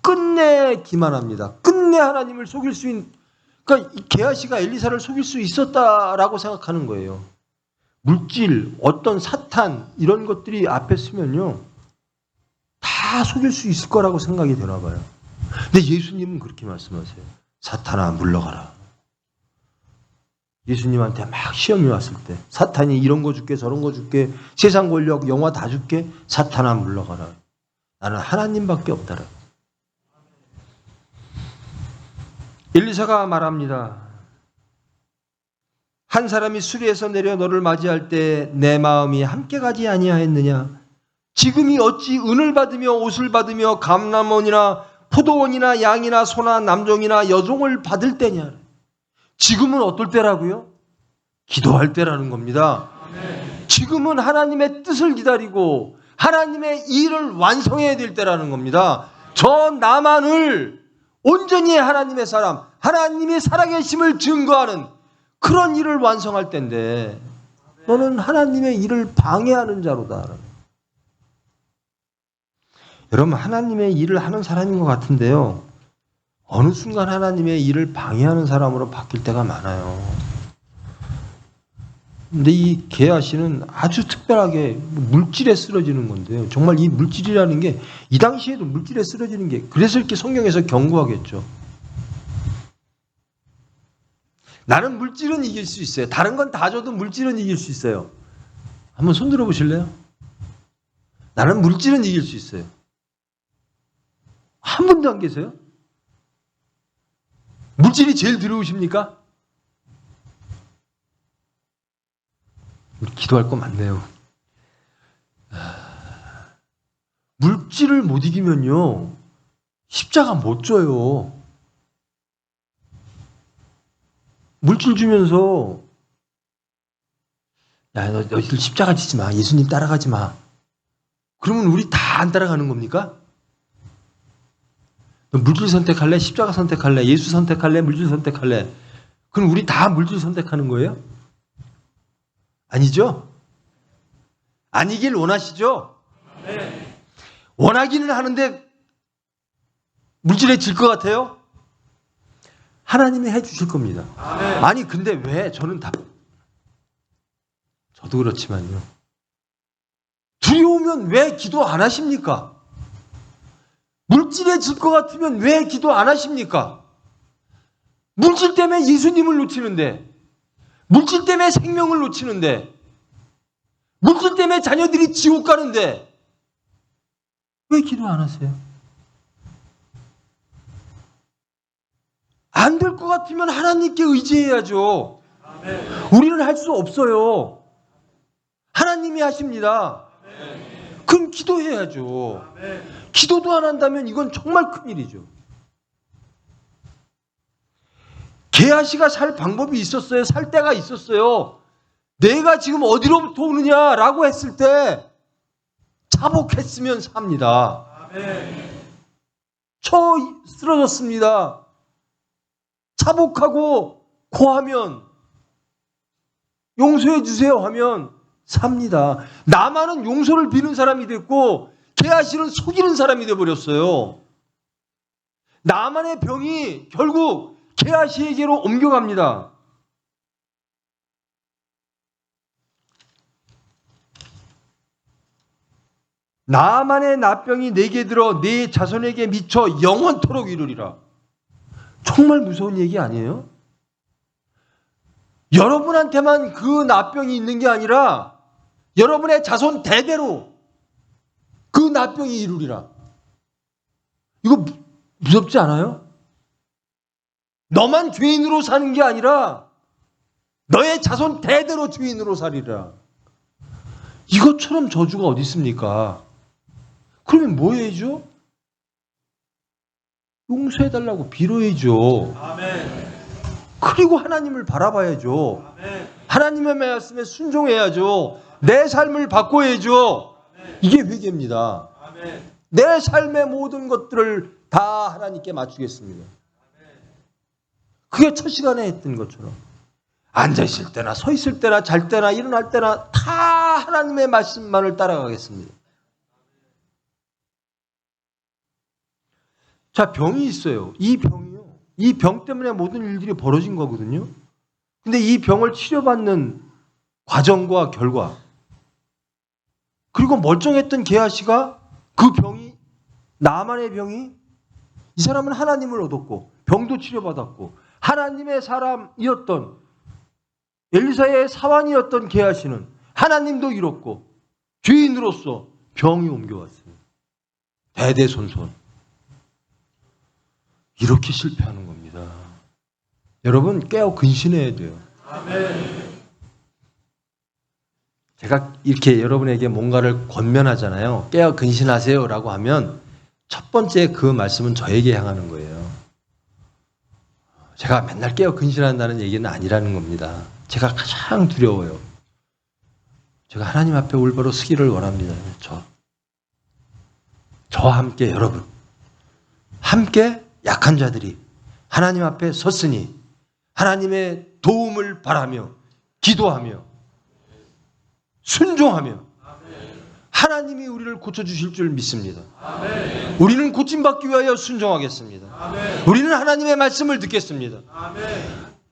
[SPEAKER 1] 끝내 기만합니다. 끝내 하나님을 속일 수 있는, 그러니까 게하시가 엘리사를 속일 수 있었다라고 생각하는 거예요. 물질, 어떤 사탄 이런 것들이 앞에 쓰면요 다 속일 수 있을 거라고 생각이 되나 봐요. 근데 예수님은 그렇게 말씀하세요. 사탄아, 물러가라. 예수님한테 막 시험이 왔을 때, 사탄이 이런 거 줄게 저런 거 줄게, 세상 권력 영화 다 줄게, 사탄아 물러가라. 나는 하나님밖에 없다라. 엘리사가 말합니다. 한 사람이 수리에서 내려 너를 맞이할 때 내 마음이 함께 가지 아니하였느냐? 지금이 어찌 은을 받으며 옷을 받으며 감람원이나 포도원이나 양이나 소나 남종이나 여종을 받을 때냐? 지금은 어떨 때라고요? 기도할 때라는 겁니다. 지금은 하나님의 뜻을 기다리고 하나님의 일을 완성해야 될 때라는 겁니다. 저 나만을 온전히 하나님의 사람, 하나님이 살아계심을 증거하는 그런 일을 완성할 때인데 너는 하나님의 일을 방해하는 자로다. 여러분, 하나님의 일을 하는 사람인 것 같은데요, 어느 순간 하나님의 일을 방해하는 사람으로 바뀔 때가 많아요. 근데 이 게하시는 아주 특별하게 물질에 쓰러지는 건데요. 정말 이 물질이라는 게 이 당시에도 물질에 쓰러지는 게, 그래서 이렇게 성경에서 경고하겠죠. 나는 물질은 이길 수 있어요. 다른 건 다 줘도 물질은 이길 수 있어요. 한번 손 들어 보실래요? 나는 물질은 이길 수 있어요. 한 분도 안 계세요? 물질이 제일 두려우십니까? 기도할 거 많네요. 물질을 못 이기면요, 십자가 못 져요. 물질 주면서 야, 너희들 십자가 지지 마. 예수님 따라가지 마. 그러면 우리 다 안 따라가는 겁니까? 너 물질 선택할래? 십자가 선택할래? 예수 선택할래? 물질 선택할래? 그럼 우리 다 물질 선택하는 거예요? 아니죠? 아니길 원하시죠? 네. 원하기는 하는데 물질에 질 것 같아요? 하나님이 해주실 겁니다. 아멘. 아니 근데 왜 저는 저도 그렇지만요, 두려우면 왜 기도 안 하십니까? 물질에 질 것 같으면 왜 기도 안 하십니까? 물질 때문에 예수님을 놓치는데, 물질 때문에 생명을 놓치는데, 물질 때문에 자녀들이 지옥 가는데 왜 기도 안 하세요? 안 될 것 같으면 하나님께 의지해야죠. 아멘. 우리는 할 수 없어요. 하나님이 하십니다. 아멘. 그럼 기도해야죠. 아멘. 기도도 안 한다면 이건 정말 큰일이죠. 게하시가 살 방법이 있었어요. 살 때가 있었어요. 내가 지금 어디로부터 오느냐라고 했을 때 자복했으면 삽니다. 아멘. 쓰러졌습니다. 자복하고 고하면, 용서해 주세요 하면 삽니다. 나만은 용서를 비는 사람이 됐고 게하시는 속이는 사람이 되어버렸어요. 나만의 병이 결국 게하시에게로 옮겨갑니다. 나만의 나병이 내게 들어 내 자손에게 미쳐 영원토록 이르리라. 정말 무서운 얘기 아니에요? 여러분한테만 그 나병이 있는 게 아니라 여러분의 자손 대대로 그 나병이 이루리라. 이거 무섭지 않아요? 너만 죄인으로 사는 게 아니라 너의 자손 대대로 죄인으로 살리라. 이것처럼 저주가 어디 있습니까? 그러면 뭐 해야죠? 용서해달라고 빌어야죠. 아멘. 그리고 하나님을 바라봐야죠. 아멘. 하나님의 말씀에 순종해야죠. 내 삶을 바꿔야죠. 아멘. 이게 회개입니다. 아멘. 내 삶의 모든 것들을 다 하나님께 맞추겠습니다. 아멘. 그게 첫 시간에 했던 것처럼 앉아있을 때나 서 있을 때나 잘 때나 일어날 때나 다 하나님의 말씀만을 따라가겠습니다. 자, 병이 있어요. 이 병이요, 이 병 때문에 모든 일들이 벌어진 거거든요. 근데 이 병을 치료받는 과정과 결과, 그리고 멀쩡했던 게하시가 그 병이, 나만의 병이, 이 사람은 하나님을 얻었고 병도 치료받았고 하나님의 사람이었던, 엘리사의 사환이었던 게하시는 하나님도 잃었고 죄인으로서 병이 옮겨왔어요. 대대손손. 이렇게 실패하는 겁니다. 여러분, 깨어 근신해야 돼요. 아멘. 제가 이렇게 여러분에게 뭔가를 권면하잖아요. 깨어 근신하세요 라고 하면 첫 번째 그 말씀은 저에게 향하는 거예요. 제가 맨날 깨어 근신한다는 얘기는 아니라는 겁니다. 제가 가장 두려워요. 제가 하나님 앞에 올바로 서기를 원합니다. 저와 함께 여러분, 함께 약한 자들이 하나님 앞에 섰으니 하나님의 도움을 바라며 기도하며 순종하며 하나님이 우리를 고쳐주실 줄 믿습니다. 우리는 고침받기 위하여 순종하겠습니다. 우리는 하나님의 말씀을 듣겠습니다.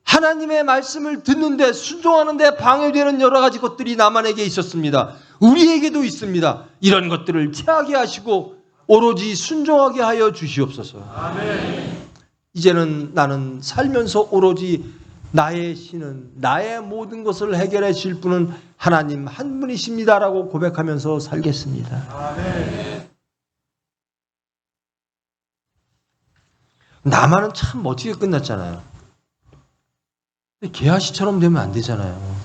[SPEAKER 1] 하나님의 말씀을 듣는데 순종하는데 방해되는 여러 가지 것들이 나만에게 있었습니다. 우리에게도 있습니다. 이런 것들을 피하게 하시고 오로지 순종하게 하여 주시옵소서. 이제는 나는 살면서 오로지 나의 신은 나의 모든 것을 해결해 주실 분은 하나님 한 분이십니다라고 고백하면서 살겠습니다. 나만은 참 멋지게 끝났잖아요. 게하시처럼 되면 안 되잖아요.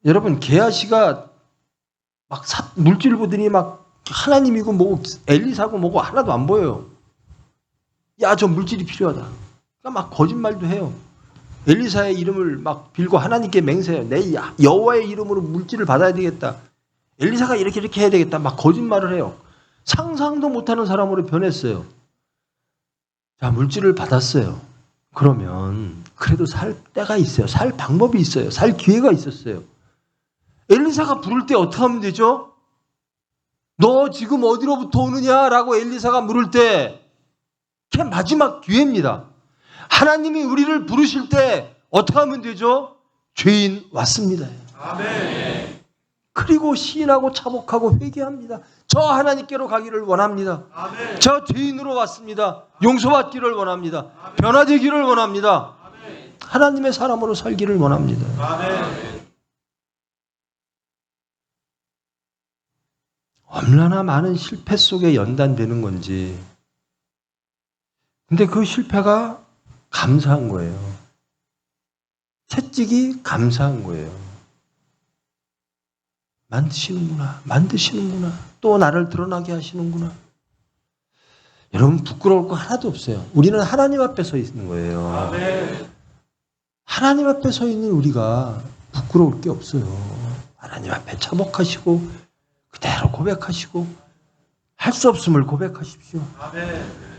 [SPEAKER 1] 여러분, 게하시가 막 물질 보더니 막 하나님이고 뭐고 엘리사고 뭐고 하나도 안 보여요. 야, 저 물질이 필요하다. 막 거짓말도 해요. 엘리사의 이름을 막 빌고 하나님께 맹세해요. 내 여호와의 이름으로 물질을 받아야 되겠다. 엘리사가 이렇게 해야 되겠다. 막 거짓말을 해요. 상상도 못하는 사람으로 변했어요. 자, 물질을 받았어요. 그러면 그래도 살 때가 있어요. 살 방법이 있어요. 살 기회가 있었어요. 엘리사가 부를 때 어떻게 하면 되죠? 너 지금 어디로부터 오느냐라고 엘리사가 물을 때 그게 마지막 기회입니다. 하나님이 우리를 부르실 때 어떻게 하면 되죠? 죄인 왔습니다. 아멘. 그리고 시인하고 차복하고 회개합니다. 저 하나님께로 가기를 원합니다. 아멘. 저 죄인으로 왔습니다. 용서받기를 원합니다. 아멘. 변화되기를 원합니다. 아멘. 하나님의 사람으로 살기를 원합니다. 아멘. 얼마나 많은 실패 속에 연단되는 건지. 근데 그 실패가 감사한 거예요. 채찍이 감사한 거예요. 만드시는구나. 또 나를 드러나게 하시는구나. 여러분, 부끄러울 거 하나도 없어요. 우리는 하나님 앞에 서 있는 거예요. 아멘. 하나님 앞에 서 있는 우리가 부끄러울 게 없어요. 하나님 앞에 차복하시고 그대로 고백하시고 할 수 없음을 고백하십시오. 아멘.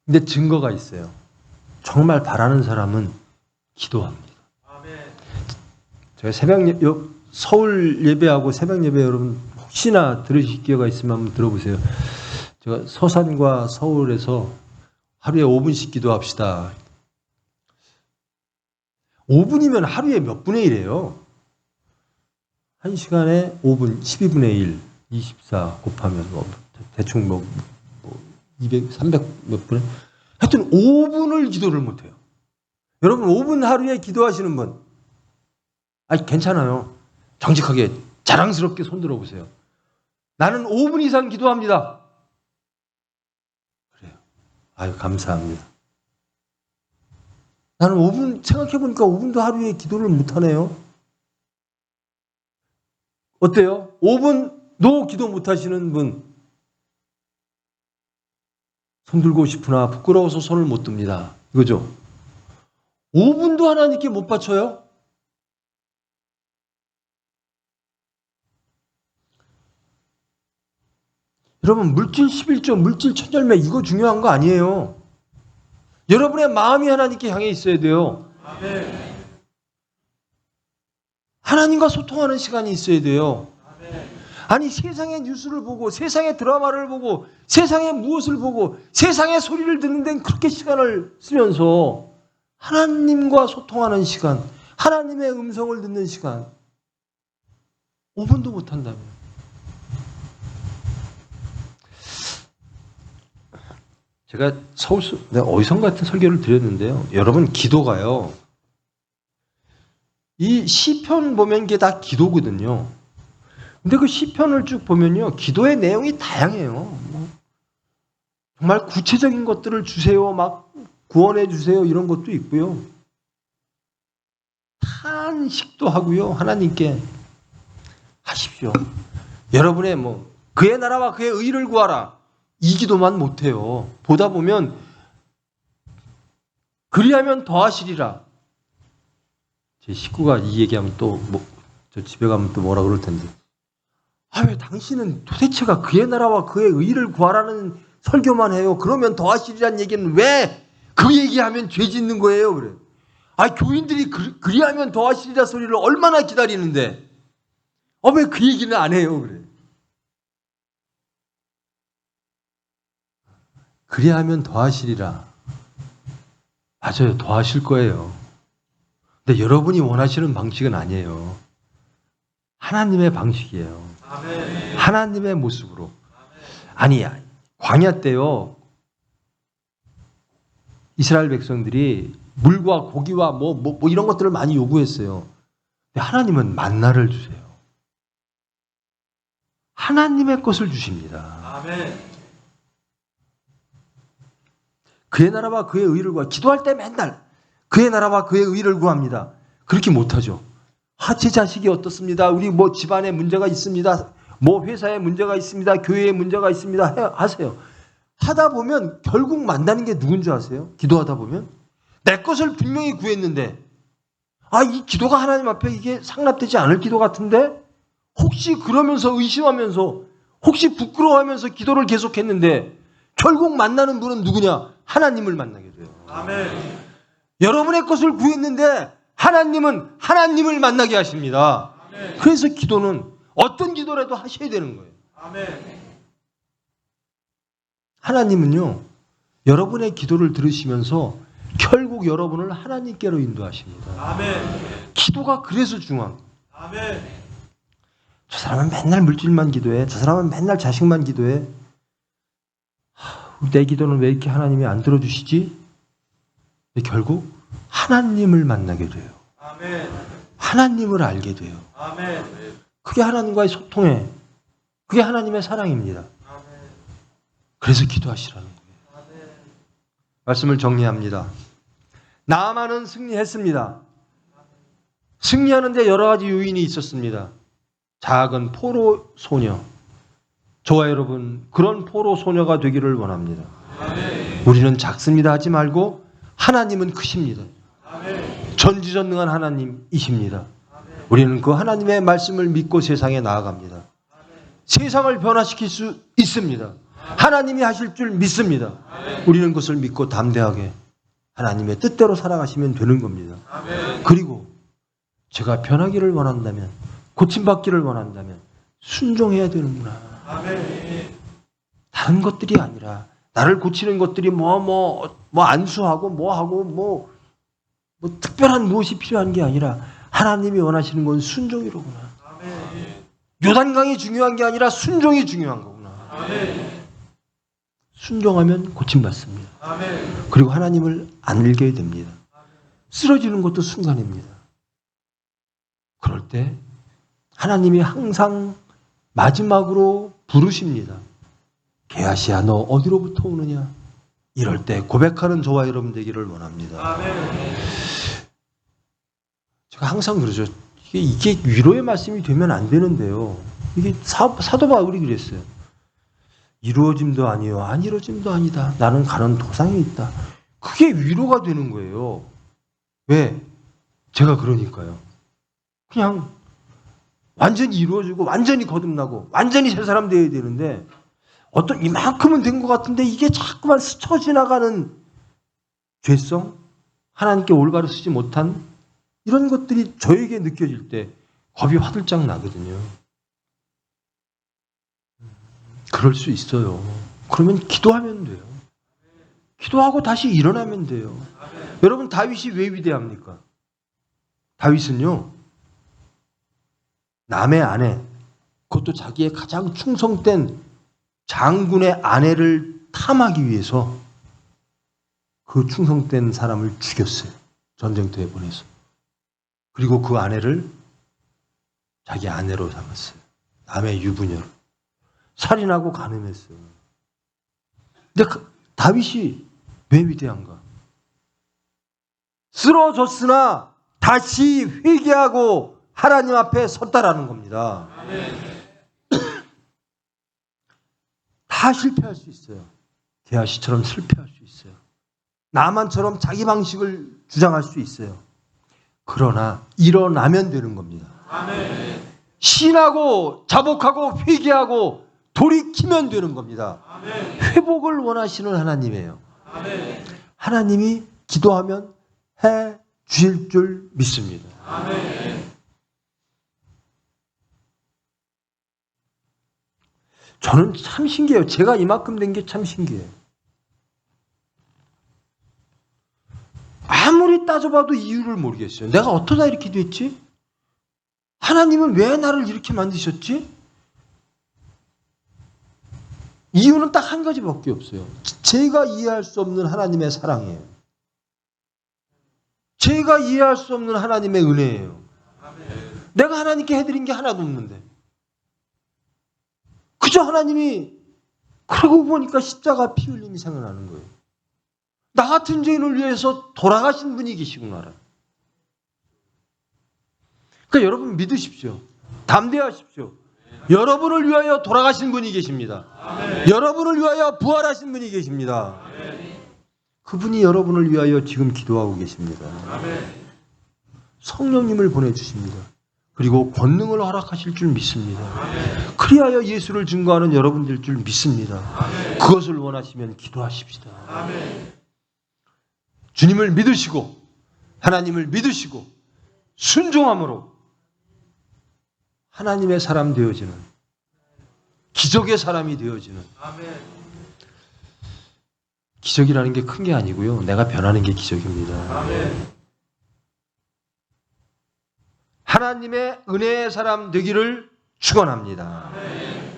[SPEAKER 1] 근데 증거가 있어요. 정말 바라는 사람은 기도합니다. 아멘. 제가 서울 예배하고 새벽 예배 여러분 혹시나 들으실 기회가 있으면 한번 들어보세요. 제가 서산과 서울에서 하루에 5분씩 기도합시다. 5분이면 하루에 몇 분의 1이에요? 1시간에 5분, 12분의 1, 24 곱하면 대충 200, 300 몇 분? 하여튼 5분을 기도를 못해요. 여러분 5분 하루에 기도하시는 분, 괜찮아요. 정직하게 자랑스럽게 손 들어보세요. 나는 5분 이상 기도합니다. 그래요. 감사합니다. 나는 5분, 생각해보니까 5분도 하루에 기도를 못하네요. 어때요? 5분도 기도 못하시는 분, 손 들고 싶으나 부끄러워서 손을 못 듭니다. 이거죠? 5분도 하나님께 못 바쳐요? 여러분, 물질 11조, 물질 천열매 이거 중요한 거 아니에요. 여러분의 마음이 하나님께 향해 있어야 돼요. 아멘. 하나님과 소통하는 시간이 있어야 돼요. 아니, 세상의 뉴스를 보고 세상의 드라마를 보고 세상의 무엇을 보고 세상의 소리를 듣는 데는 그렇게 시간을 쓰면서 하나님과 소통하는 시간, 하나님의 음성을 듣는 시간 5분도 못한다면 제가 내가 어디선가 같은 설교를 드렸는데요. 여러분, 기도가요. 이 시편 보면 이게 다 기도거든요. 근데 그 시편을 쭉 보면요, 기도의 내용이 다양해요. 정말 구체적인 것들을 주세요, 막 구원해 주세요 이런 것도 있고요. 탄식도 하고요. 하나님께 하십시오. 여러분의 그의 나라와 그의 의를 구하라. 이 기도만 못해요. 보다 보면 그리하면 더하시리라. 제 식구가 이 얘기하면 또 저 집에 가면 또 뭐라 그럴 텐데. 왜 당신은 도대체가 그의 나라와 그의 의를 구하라는 설교만 해요. 그러면 더하시리란 얘기는 왜 그 얘기하면 죄 짓는 거예요? 그래. 교인들이 그리하면 더하시리라 소리를 얼마나 기다리는데 왜 그 얘기는 안 해요? 그래. 그리하면 더하시리라. 맞아요. 더하실 거예요. 근데 여러분이 원하시는 방식은 아니에요. 하나님의 방식이에요. 아멘. 하나님의 모습으로. 아니, 광야 때요. 이스라엘 백성들이 물과 고기와 뭐 이런 것들을 많이 요구했어요. 근데 하나님은 만나를 주세요. 하나님의 것을 주십니다. 아멘. 그의 나라와 그의 의를 구하. 기도할 때 맨날 그의 나라와 그의 의를 구합니다. 그렇게 못하죠. 제 자식이 어떻습니다. 우리 집안에 문제가 있습니다. 회사에 문제가 있습니다. 교회에 문제가 있습니다. 하세요. 하다 보면 결국 만나는 게 누군 줄 아세요? 기도하다 보면 내 것을 분명히 구했는데 이 기도가 하나님 앞에 이게 상납되지 않을 기도 같은데 혹시 그러면서 의심하면서 혹시 부끄러워하면서 기도를 계속했는데 결국 만나는 분은 누구냐? 하나님을 만나게 돼요. 아멘. 여러분의 것을 구했는데 하나님은 하나님을 만나게 하십니다. 아멘. 그래서 기도는 어떤 기도라도 하셔야 되는 거예요. 아멘. 하나님은요, 여러분의 기도를 들으시면서 결국 여러분을 하나님께로 인도하십니다. 아멘. 기도가 그래서 중요한 거예요. 아멘. 저 사람은 맨날 물질만 기도해. 저 사람은 맨날 자식만 기도해. 내 기도는 왜 이렇게 하나님이 안 들어주시지? 근데 결국 하나님을 만나게 돼요. 아멘. 하나님을 알게 돼요. 아멘. 그게 하나님과의 소통에, 그게 하나님의 사랑입니다. 그래서 기도하시라는 거예요. 말씀을 정리합니다. 나아만은 승리했습니다. 승리하는데 여러 가지 요인이 있었습니다. 작은 포로 소녀. 저와 여러분 그런 포로 소녀가 되기를 원합니다. 우리는 작습니다 하지 말고 하나님은 크십니다. 전지전능한 하나님이십니다. 우리는 그 하나님의 말씀을 믿고 세상에 나아갑니다. 세상을 변화시킬 수 있습니다. 하나님이 하실 줄 믿습니다. 우리는 그것을 믿고 담대하게 하나님의 뜻대로 살아가시면 되는 겁니다. 그리고 제가 변하기를 원한다면, 고침받기를 원한다면 순종해야 되는구나. 다른 것들이 아니라 나를 고치는 것들이 안수하고 뭐 특별한 무엇이 필요한 게 아니라 하나님이 원하시는 건 순종이로구나. 요단강이 중요한 게 아니라 순종이 중요한 거구나. 순종하면 고침받습니다. 그리고 하나님을 알게 됩니다. 쓰러지는 것도 순간입니다. 그럴 때 하나님이 항상 마지막으로 부르십니다. 게하시야 너 어디로부터 오느냐? 이럴 때 고백하는 저와 여러분 되기를 원합니다. 제가 항상 그러죠. 이게 위로의 말씀이 되면 안 되는데요. 이게 사도 바울이 그랬어요. 이루어짐도 아니요, 안 이루어짐도 아니다. 나는 가는 도상에 있다. 그게 위로가 되는 거예요. 왜? 제가 그러니까요. 그냥 완전히 이루어지고 완전히 거듭나고 완전히 새 사람 되어야 되는데 이만큼은 된 것 같은데 이게 자꾸만 스쳐 지나가는 죄성, 하나님께 올바로 쓰지 못한 이런 것들이 저에게 느껴질 때 겁이 화들짝 나거든요. 그럴 수 있어요. 그러면 기도하면 돼요. 기도하고 다시 일어나면 돼요. 여러분 다윗이 왜 위대합니까? 다윗은요, 남의 아내, 그것도 자기의 가장 충성된 장군의 아내를 탐하기 위해서 그 충성된 사람을 죽였어요. 전쟁터에 보내서. 그리고 그 아내를 자기 아내로 삼았어요. 남의 유부녀를. 살인하고 간음했어요. 근데 다윗이 왜 위대한가? 쓰러졌으나 다시 회개하고 하나님 앞에 섰다라는 겁니다. 다 실패할 수 있어요. 게하시처럼 실패할 수 있어요. 나만처럼 자기 방식을 주장할 수 있어요. 그러나 일어나면 되는 겁니다. 신하고 자복하고 회개하고 돌이키면 되는 겁니다.
[SPEAKER 2] 아멘.
[SPEAKER 1] 회복을 원하시는 하나님이에요.
[SPEAKER 2] 아멘.
[SPEAKER 1] 하나님이 기도하면 해 주실 줄 믿습니다.
[SPEAKER 2] 아멘.
[SPEAKER 1] 저는 참 신기해요. 제가 이만큼 된 게 참 신기해요. 아무리 따져봐도 이유를 모르겠어요. 내가 어쩌다 이렇게 됐지? 하나님은 왜 나를 이렇게 만드셨지? 이유는 딱 한 가지밖에 없어요. 제가 이해할 수 없는 하나님의 사랑이에요. 제가 이해할 수 없는 하나님의 은혜예요. 내가 하나님께 해드린 게 하나도 없는데. 그저 하나님이 그러고 보니까 십자가 피 흘림이 생각나는 거예요. 나 같은 죄인을 위해서 돌아가신 분이 계시구나. 그러니까 여러분 믿으십시오. 담대하십시오. 여러분을 위하여 돌아가신 분이 계십니다.
[SPEAKER 2] 아멘.
[SPEAKER 1] 여러분을 위하여 부활하신 분이 계십니다.
[SPEAKER 2] 아멘.
[SPEAKER 1] 그분이 여러분을 위하여 지금 기도하고 계십니다.
[SPEAKER 2] 아멘.
[SPEAKER 1] 성령님을 보내주십니다. 그리고 권능을 허락하실 줄 믿습니다.
[SPEAKER 2] 아멘.
[SPEAKER 1] 그리하여 예수를 증거하는 여러분들 줄 믿습니다.
[SPEAKER 2] 아멘.
[SPEAKER 1] 그것을 원하시면 기도하십시다.
[SPEAKER 2] 아멘.
[SPEAKER 1] 주님을 믿으시고 하나님을 믿으시고 순종함으로 하나님의 사람 되어지는 기적의 사람이 되어지는
[SPEAKER 2] 아멘.
[SPEAKER 1] 기적이라는 게 큰 게 아니고요. 내가 변하는 게 기적입니다.
[SPEAKER 2] 아멘.
[SPEAKER 1] 하나님의 은혜의 사람 되기를 축원합니다.
[SPEAKER 2] 아멘.